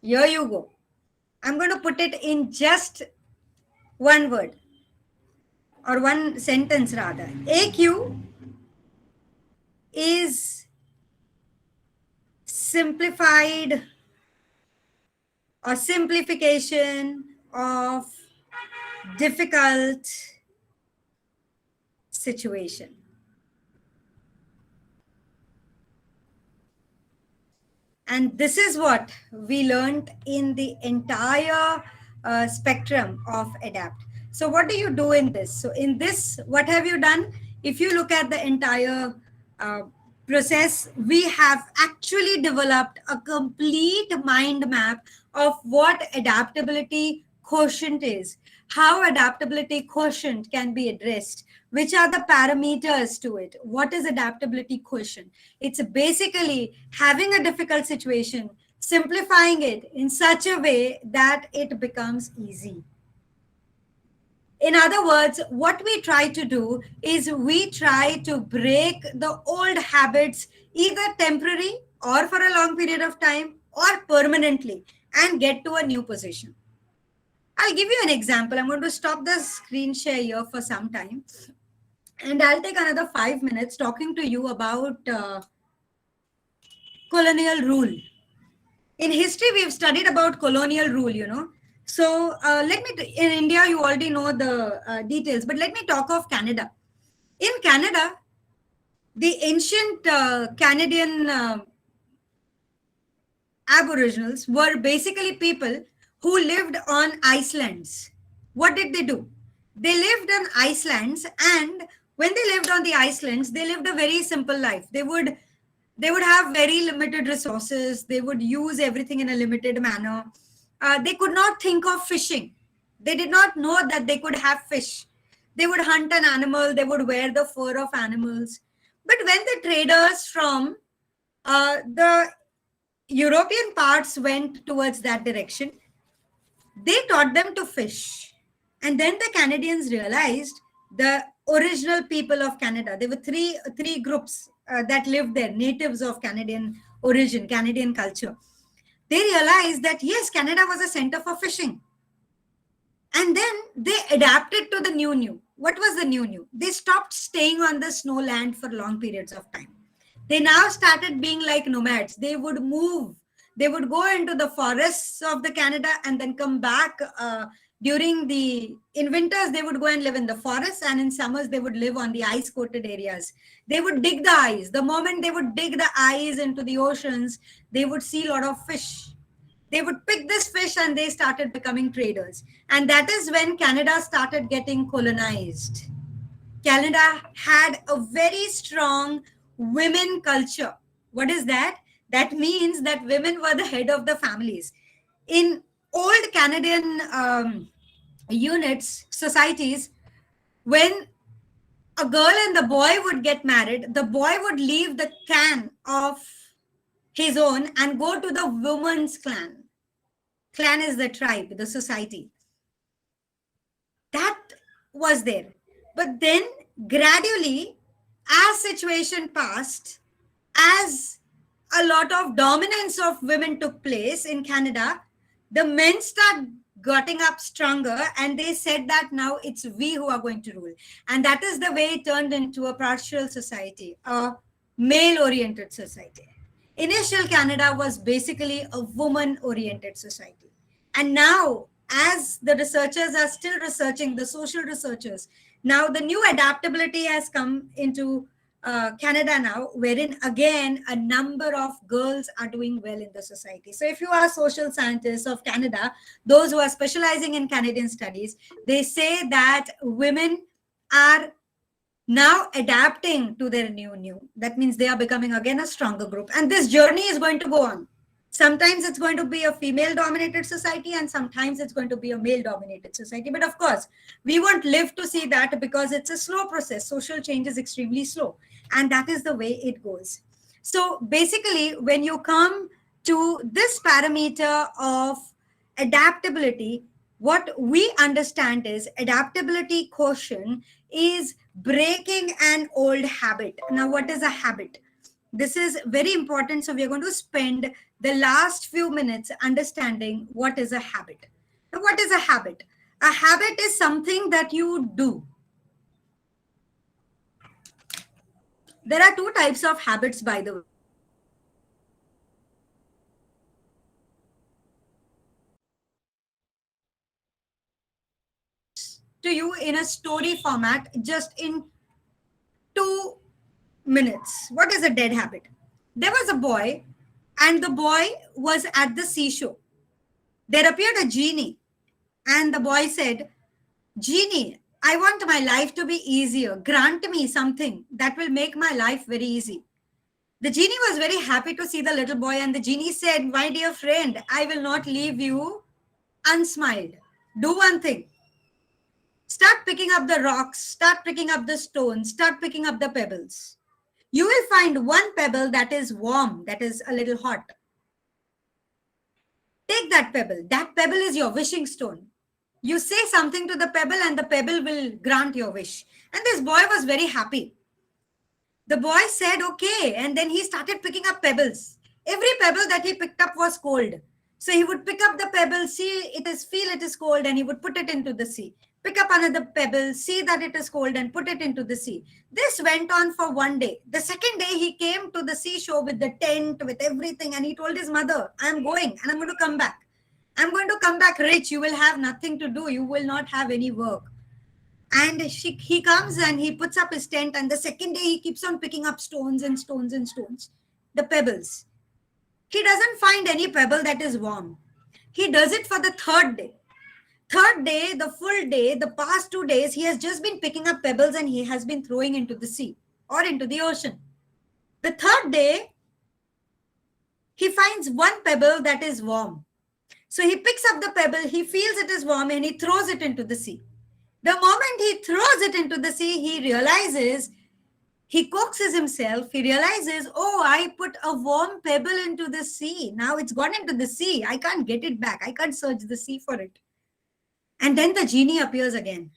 here you go. I'm going to put it in just one word or one sentence rather. AQ is simplified or simplification of difficult situation. And this is what we learned in the entire spectrum of ADAPT. So what do you do in this? So in this, what have you done? If you look at the entire process, we have actually developed a complete mind map of what adaptability quotient is, how adaptability quotient can be addressed, which are the parameters to it. What is adaptability quotient? It's basically having a difficult situation, simplifying it in such a way that it becomes easy. In other words, what we try to do is we try to break the old habits, either temporary or for a long period of time or permanently, and get to a new position. I'll give you an example. I'm going to stop the screen share here for some time. And I'll take another 5 minutes talking to you about colonial rule. In history, we've studied about colonial rule, you know. So in India, you already know the details, but let me talk of Canada. In Canada, the ancient Canadian Aboriginals were basically people who lived on islands. What did they do? They lived on islands, and when they lived on the islands, they lived a very simple life. They would have very limited resources. They would use everything in a limited manner. They could not think of fishing. They did not know that they could have fish. They would hunt an animal. They would wear the fur of animals. But when the traders from the European parts went towards that direction, they taught them to fish. And then the Canadians realized, the original people of Canada, there were three groups that lived there, natives of Canadian origin, Canadian culture. They realized that yes, Canada was a center for fishing. And then they adapted to the new. What was the new? They stopped staying on the snow land for long periods of time. They now started being like nomads. They would move. They would go into the forests of the Canada and then come back. In winters, they would go and live in the forests, and in summers, they would live on the ice-coated areas. They would dig the ice. The moment they would dig the ice into the oceans, they would see a lot of fish. They would pick this fish and they started becoming traders. And that is when Canada started getting colonized. Canada had a very strong women culture. What is that? That means that women were the head of the families. In old Canadian units, societies, when a girl and the boy would get married, the boy would leave the clan of his own and go to the woman's clan. Clan is the tribe, the society. That was there. But then gradually, as situation passed, as a lot of dominance of women took place in Canada, the men start getting up stronger, and they said that now it's we who are going to rule. And that is the way it turned into a patriarchal society, a male-oriented society. Initial Canada was basically a woman-oriented society. And now as the researchers are still researching, the social researchers, now the new adaptability has come into Canada now, wherein again a number of girls are doing well in the society. So if you are social scientists of Canada, those who are specializing in Canadian studies, they say that women are now adapting to their new. That means they are becoming again a stronger group. And this journey is going to go on. Sometimes it's going to be a female dominated society and sometimes it's going to be a male dominated society. But of course, we won't live to see that because it's a slow process. Social change is extremely slow. And that is the way it goes. So basically, when you come to this parameter of adaptability, what we understand is adaptability quotient is breaking an old habit. Now, what is a habit? This is very important. So we are going to spend the last few minutes understanding what is a habit. Now, what is a habit? A habit is something that you do. There are two types of habits, by the way. To you in a story format, just in 2 minutes. What is a dead habit? There was a boy, and the boy was at the seashore. There appeared a genie, and the boy said, "Genie, I want my life to be easier. Grant me something that will make my life very easy." The genie was very happy to see the little boy, and the genie said, "My dear friend, I will not leave you unsmiled. Do one thing. Start picking up the rocks, start picking up the stones, start picking up the pebbles. You will find one pebble that is warm, that is a little hot. Take that pebble. That pebble is your wishing stone. You say something to the pebble and the pebble will grant your wish." And this boy was very happy. The boy said, "Okay." And then he started picking up pebbles. Every pebble that he picked up was cold. So he would pick up the pebble, feel it is cold, and he would put it into the sea. Pick up another pebble, see that it is cold, and put it into the sea. This went on for one day. The second day, he came to the seashore with the tent, with everything, and he told his mother, "I'm going, and I'm going to come back. I'm going to come back rich. You will have nothing to do. You will not have any work." And he comes and he puts up his tent, and the second day, he keeps on picking up stones and stones and stones, the pebbles. He doesn't find any pebble that is warm. He does it for the third day. Third day, the full day, the past 2 days, he has just been picking up pebbles and he has been throwing into the sea or into the ocean. The third day, he finds one pebble that is warm. So he picks up the pebble, he feels it is warm, and he throws it into the sea. The moment he throws it into the sea, he realizes, he coaxes himself, he realizes, "Oh, I put a warm pebble into the sea. Now it's gone into the sea. I can't get it back. I can't search the sea for it." And then the genie appears again.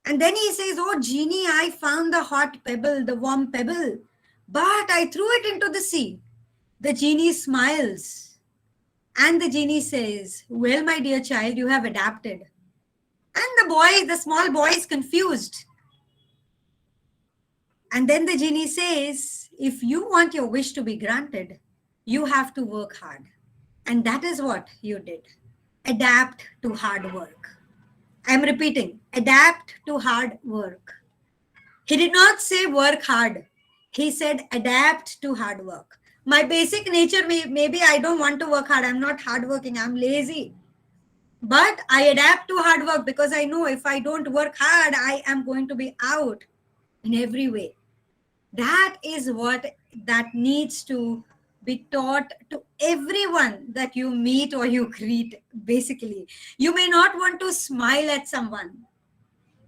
And then he says, "Oh, genie, I found the hot pebble, the warm pebble, but I threw it into the sea." The genie smiles. And the genie says, "Well, my dear child, you have adapted." And the small boy is confused. And then the genie says, "If you want your wish to be granted, you have to work hard." And that is what you did. Adapt to hard work. I'm repeating, adapt to hard work. He did not say work hard. He said adapt to hard work. My basic nature, maybe I don't want to work hard. I'm not hardworking. I'm lazy. But I adapt to hard work because I know if I don't work hard, I am going to be out in every way. That is what that needs to be taught to everyone that you meet or you greet, basically. You may not want to smile at someone,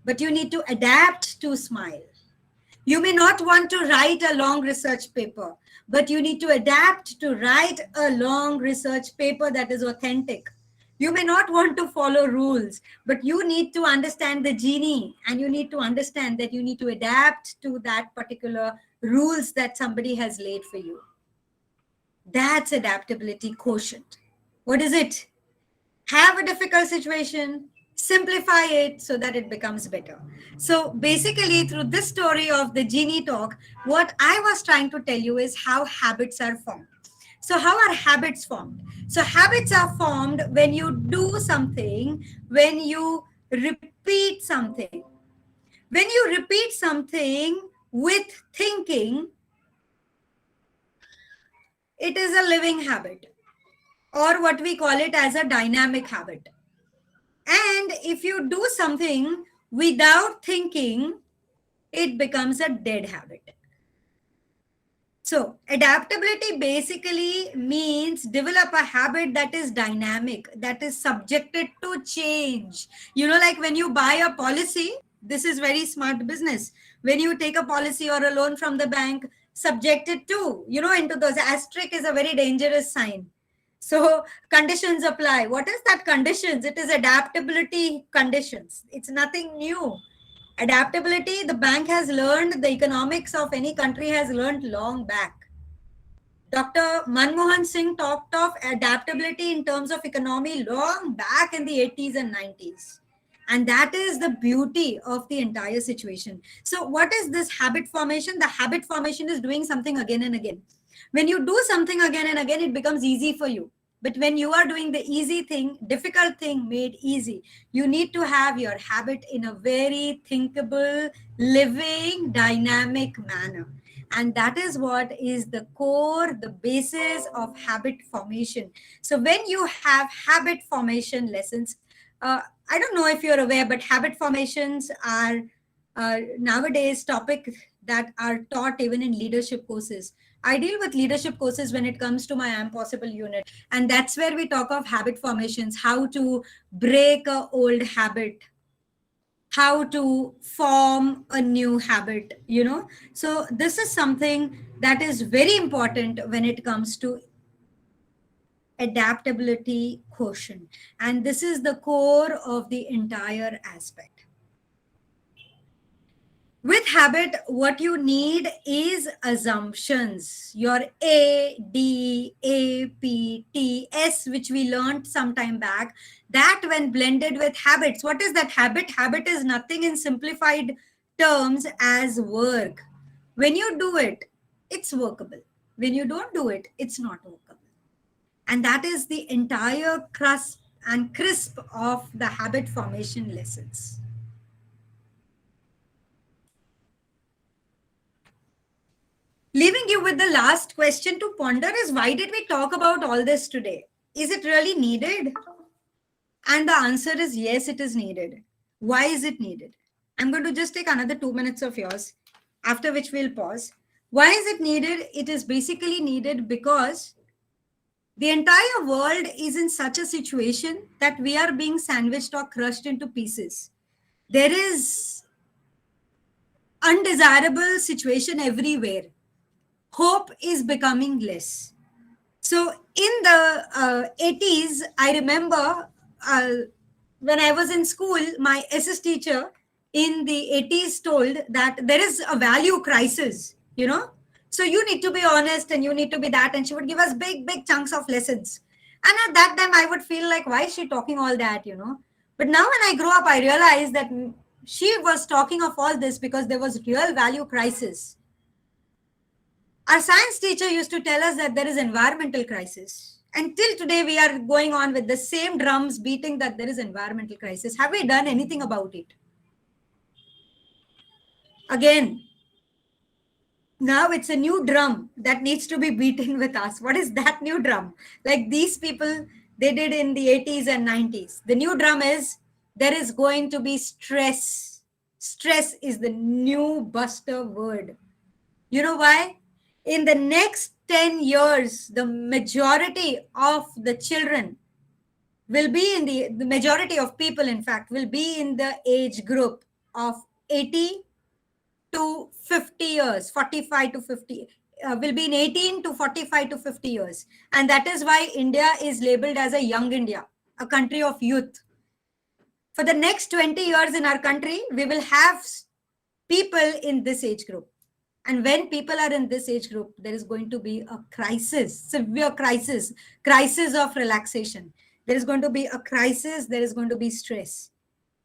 but you need to adapt to smile. You may not want to write a long research paper, but you need to adapt to write a long research paper that is authentic. You may not want to follow rules, but you need to understand the genie, and you need to understand that you need to adapt to that particular rules that somebody has laid for you. That's adaptability quotient. What is it? Have a difficult situation, simplify it so that it becomes better. So basically, through this story of the genie talk, what I was trying to tell you is how habits are formed. So how are habits formed? So habits are formed when you do something, when you repeat something. When you repeat something with thinking, it is a living habit, or what we call it as a dynamic habit. And if you do something without thinking, it becomes a dead habit. So, adaptability basically means develop a habit that is dynamic, that is subjected to change. You know, like when you buy a policy, this is very smart business. When you take a policy or a loan from the bank, subjected to, into those asterisk is a very dangerous sign. So, conditions apply. What is that conditions? It is adaptability conditions. It's nothing new. Adaptability, the bank has learned, the economics of any country has learned long back. Dr. Manmohan Singh talked of adaptability in terms of economy long back in the 80s and 90s. And that is the beauty of the entire situation. So, what is this habit formation? The habit formation is doing something again and again. When you do something again and again, it becomes easy for you. But when you are doing the easy thing, difficult thing made easy, you need to have your habit in a very thinkable, living, dynamic manner. And that is what is the core, the basis of habit formation. So when you have habit formation lessons, I don't know if you're aware, but habit formations are nowadays topic that are taught even in leadership courses. I deal with leadership courses when it comes to my Am Possible unit. And that's where we talk of habit formations, how to break a old habit, how to form a new habit, So this is something that is very important when it comes to adaptability quotient. And this is the core of the entire aspect. With habit, what you need is assumptions. Your A, D, A, P, T, S, which we learned some time back, that when blended with habits, what is that habit? Habit is nothing in simplified terms as work. When you do it, it's workable. When you don't do it, it's not workable. And that is the entire crust and crisp of the habit formation lessons. Leaving you with the last question to ponder is, why did we talk about all this today? Is it really needed? And the answer is yes, it is needed. Why is it needed? I'm going to just take another 2 minutes of yours, after which we'll pause. Why is it needed? It is basically needed because the entire world is in such a situation that we are being sandwiched or crushed into pieces. There is undesirable situation everywhere. Hope is becoming less. So in the 80s, I remember when I was in school, my SS teacher in the 80s told that there is a value crisis, So you need to be honest and you need to be that. And she would give us big, big chunks of lessons. And at that time, I would feel like, why is she talking all that, But now when I grew up, I realized that she was talking of all this because there was real value crisis. Our science teacher used to tell us that there is environmental crisis. Until today, we are going on with the same drums beating that there is environmental crisis. Have we done anything about it? Again, now it's a new drum that needs to be beaten with us. What is that new drum? Like these people, they did in the 80s and 90s. The new drum is, there is going to be stress. Stress is the new buster word. You know why? In the next 10 years, the majority of the children will be in the majority of people, in fact, will be in the age group of 80 to 50 years, 45 to 50, will be in 18 to 45 to 50 years. And that is why India is labeled as a young India, a country of youth. For the next 20 years in our country, we will have people in this age group. And when people are in this age group, there is going to be a crisis, severe crisis of relaxation. There is going to be a crisis, there is going to be stress.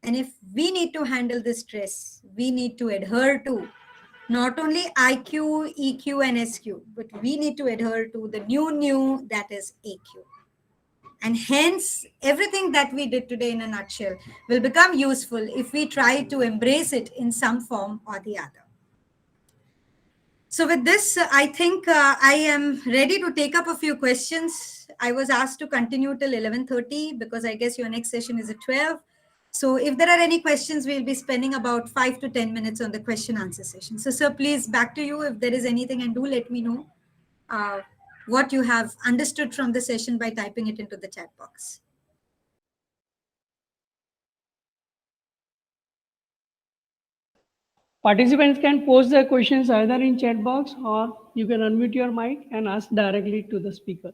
And if we need to handle this stress, we need to adhere to not only IQ, EQ, and SQ, but we need to adhere to the new that is AQ. And hence, everything that we did today in a nutshell will become useful if we try to embrace it in some form or the other. So with this, I think I am ready to take up a few questions. I was asked to continue till 11:30 because I guess your next session is at 12. So if there are any questions, we'll be spending about 5 to 10 minutes on the question answer session. So sir, please back to you if there is anything, and do let me know what you have understood from the session by typing it into the chat box. Participants can post their questions either in chat box or you can unmute your mic and ask directly to the speaker.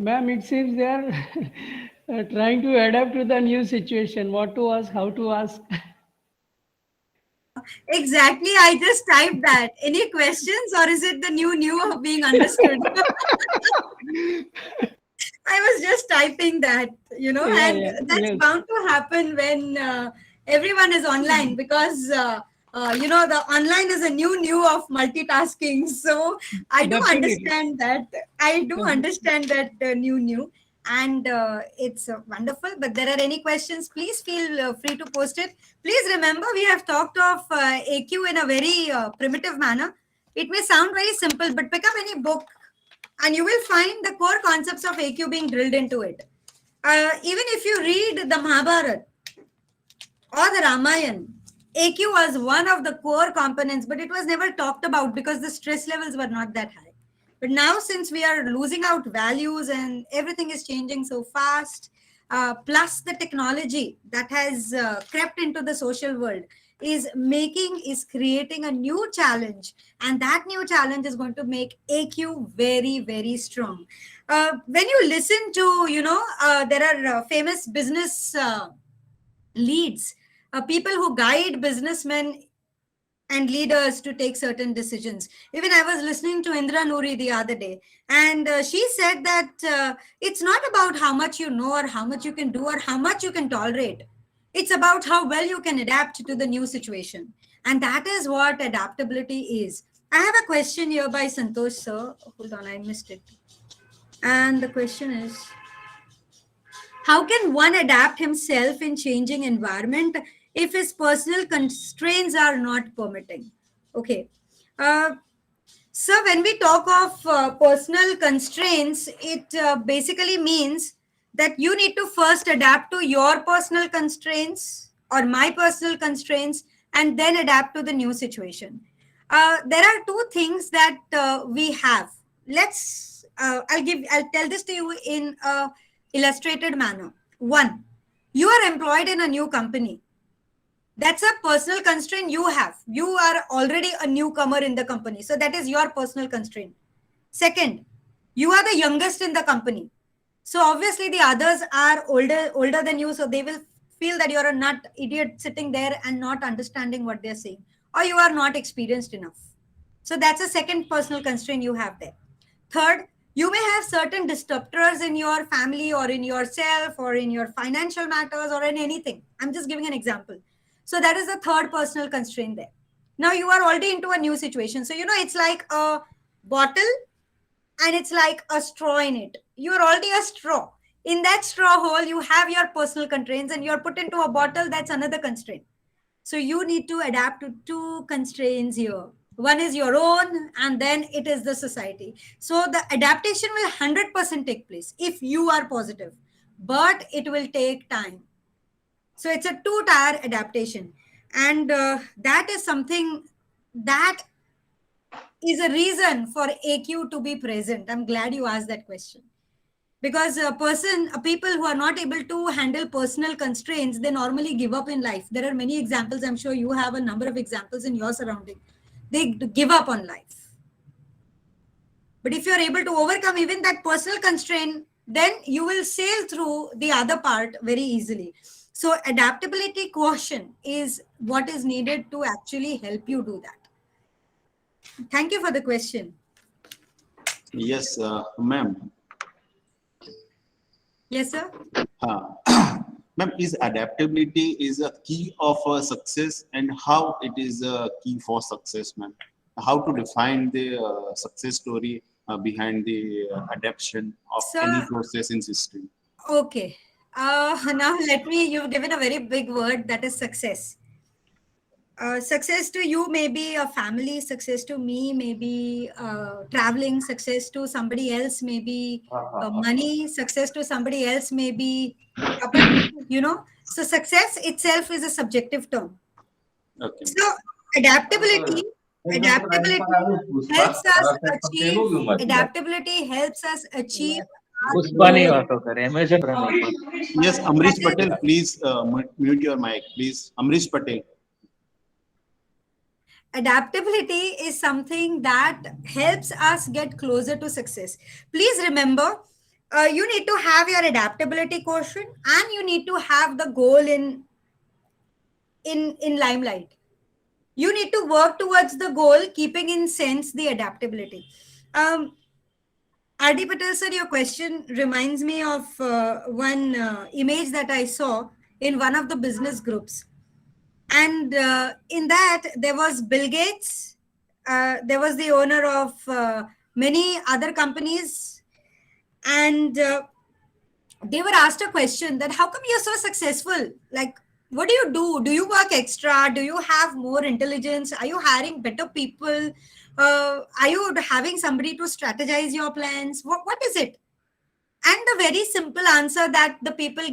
Ma'am, it seems they are trying to adapt to the new situation, what to ask, how to ask. Exactly. I just typed that. Any questions, or is it the new of being understood? I was just typing that, and that's Yes. bound to happen when everyone is online because, the online is a new of multitasking. So I do Definitely. understand that. I do understand that new. And it's wonderful. But there are any questions, please feel free to post it. Please remember, we have talked of AQ in a very primitive manner. It may sound very simple, but pick up any book and you will find the core concepts of AQ being drilled into it. Even if you read the Mahabharata or the Ramayana, AQ was one of the core components, but it was never talked about because the stress levels were not that high. But now, since we are losing out values and everything is changing so fast, plus the technology that has crept into the social world is creating a new challenge, and that new challenge is going to make AQ very, very strong. When you listen to, there are famous business leads, people who guide businessmen and leaders to take certain decisions. Even I was listening to Indra Nuri the other day, and she said that it's not about how much you know or how much you can do or how much you can tolerate. It's about how well you can adapt to the new situation. And that is what adaptability is. I have a question here by Santosh sir. Hold on, I missed it. And the question is, how can one adapt himself in changing environment if his personal constraints are not permitting? Okay. So when we talk of personal constraints, it basically means that you need to first adapt to your personal constraints or my personal constraints and then adapt to the new situation. There are two things that we have. I'll tell this to you in a illustrated manner. One, you are employed in a new company. That's a personal constraint you have. You are already a newcomer in the company. So that is your personal constraint. Second, you are the youngest in the company. So obviously the others are older than you. So they will feel that you're a nut idiot sitting there and not understanding what they're saying, or you are not experienced enough. So that's a second personal constraint you have there. Third, you may have certain disruptors in your family or in yourself or in your financial matters or in anything. I'm just giving an example. So that is the third personal constraint there. Now you are already into a new situation. So, it's like a bottle and it's like a straw in it. You're already a straw. In that straw hole, you have your personal constraints and you're put into a bottle. That's another constraint. So you need to adapt to two constraints here. One is your own, and then it is the society. So the adaptation will 100% take place if you are positive, but it will take time. So it's a two-tier adaptation. And that is something that is a reason for AQ to be present. I'm glad you asked that question. Because people who are not able to handle personal constraints, they normally give up in life. There are many examples. I'm sure you have a number of examples in your surrounding. They give up on life. But if you're able to overcome even that personal constraint, then you will sail through the other part very easily. So adaptability quotient is what is needed to actually help you do that. Thank you for the question. Yes, ma'am. Yes, sir. Ma'am, is adaptability is a key of success, and how it is a key for success, ma'am? How to define the success story behind the adaptation of any Sir, process in system? okay. Now you've given a very big word, that is success. Success to you may be a family, success to me may be traveling, success to somebody else may be money, success to somebody else may be property. So success itself is a subjective term. Okay. So adaptability, adaptability helps us adaptability helps us achieve our goal. Yes, Amrish Patel, please mute your mic, please. Amrish Patel. Adaptability is something that helps us get closer to success. Please remember, you need to have your adaptability quotient and you need to have the goal in limelight. You need to work towards the goal, keeping in sense the adaptability. um RD Patel sir, your question reminds me of one image that I saw in one of the business groups. And in that, there was Bill Gates, there was the owner of many other companies, and they were asked a question that how come you're so successful? Like, what do you do? Do you work extra? Do you have more intelligence? Are you hiring better people? Are you having somebody to strategize your plans? What is it? And the very simple answer that the people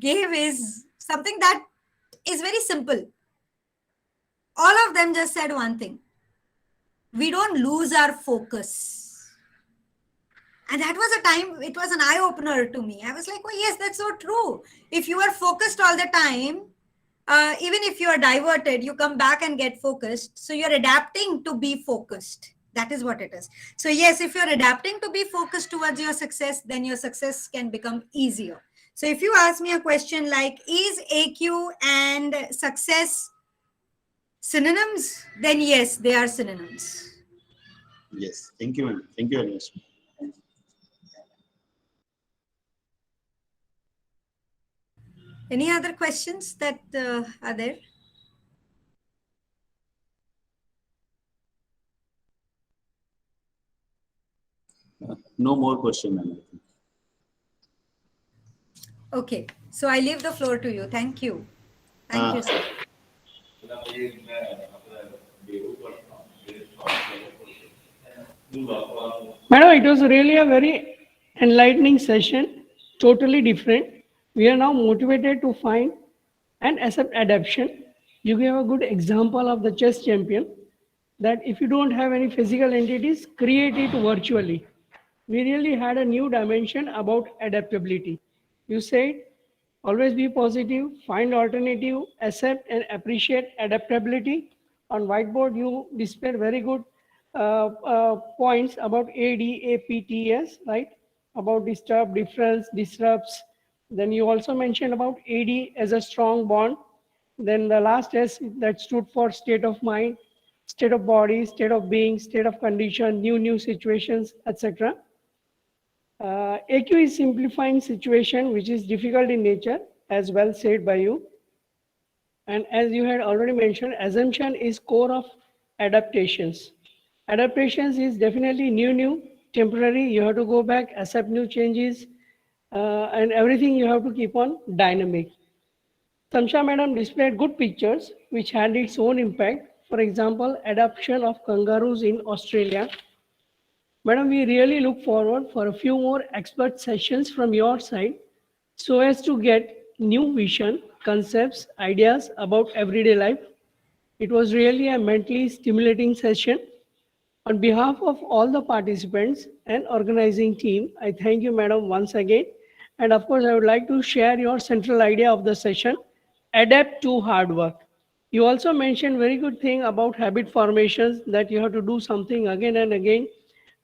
gave is something that is very simple. All of them just said one thing: we don't lose our focus. And that was a time, it was an eye opener to me. I was like, oh, yes, that's so true. If you are focused all the time, even if you are diverted, you come back and get focused. So you're adapting to be focused. That is what it is. So, yes, if you're adapting to be focused towards your success, then your success can become easier. So, if you ask me a question like, is AQ and success synonyms? Then, yes, they are synonyms. Yes, thank you, ma'am. Thank you very much. Any other questions that are there? No more question, ma'am. Okay, so I leave the floor to you. Thank you. Thank you, sir. Madam, it was really a very enlightening session, totally different. We are now motivated to find and accept adaptation. You gave a good example of the chess champion that if you don't have any physical entities, create it virtually. We really had a new dimension about adaptability. You said always be positive, find alternative, accept and appreciate adaptability. On whiteboard, you displayed very good points about ADAPTS, right? About disturb, difference, disrupts. Then you also mentioned about AD as a strong bond. Then the last S that stood for state of mind, state of body, state of being, state of condition, new situations, etc. AQ is simplifying situation which is difficult in nature, as well said by you. And as you had already mentioned, assumption is core of adaptations. Adaptations is definitely new, temporary. You have to go back, accept new changes, and everything you have to keep on dynamic. Shamsha Madam displayed good pictures which had its own impact. For example, adoption of kangaroos in Australia. Madam, we really look forward for a few more expert sessions from your side so as to get new vision, concepts, ideas about everyday life. It was really a mentally stimulating session. On behalf of all the participants and organizing team, I thank you, Madam, once again. And of course, I would like to share your central idea of the session, adapt to hard work. You also mentioned very good thing about habit formations, that you have to do something again and again,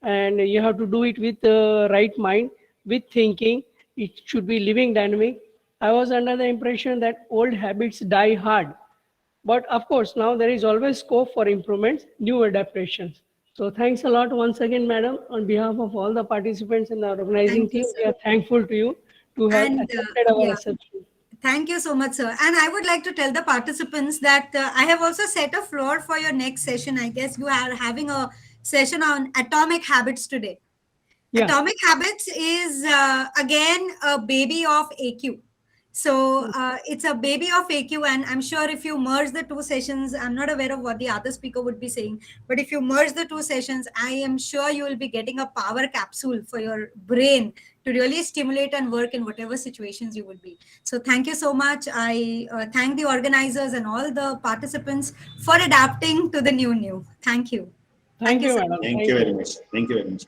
and you have to do it with the right mind. with thinking. It should be living dynamic. I was under the impression that old habits die hard. But of course, now there is always scope for improvements, new adaptations. So thanks a lot once again, madam. On behalf of all the participants in the organizing Thank you, team, we sir. are thankful to you to have And accepted our yeah, reception. thank you so much, sir. And I would like to tell the participants that I have also set a floor for your next session. I guess you are having a session on atomic habits today. Yeah. Atomic Habits is again a baby of AQ. So it's a baby of AQ, and I'm sure if you merge the two sessions, I'm not aware of what the other speaker would be saying, but if you merge the two sessions, I am sure you will be getting a power capsule for your brain to really stimulate and work in whatever situations you would be. So thank you so much. I thank the organizers and all the participants for adapting to the new. Thank you. Thank Thank you you, so madam. much. Thank Thank you you. very much. Thank you very much.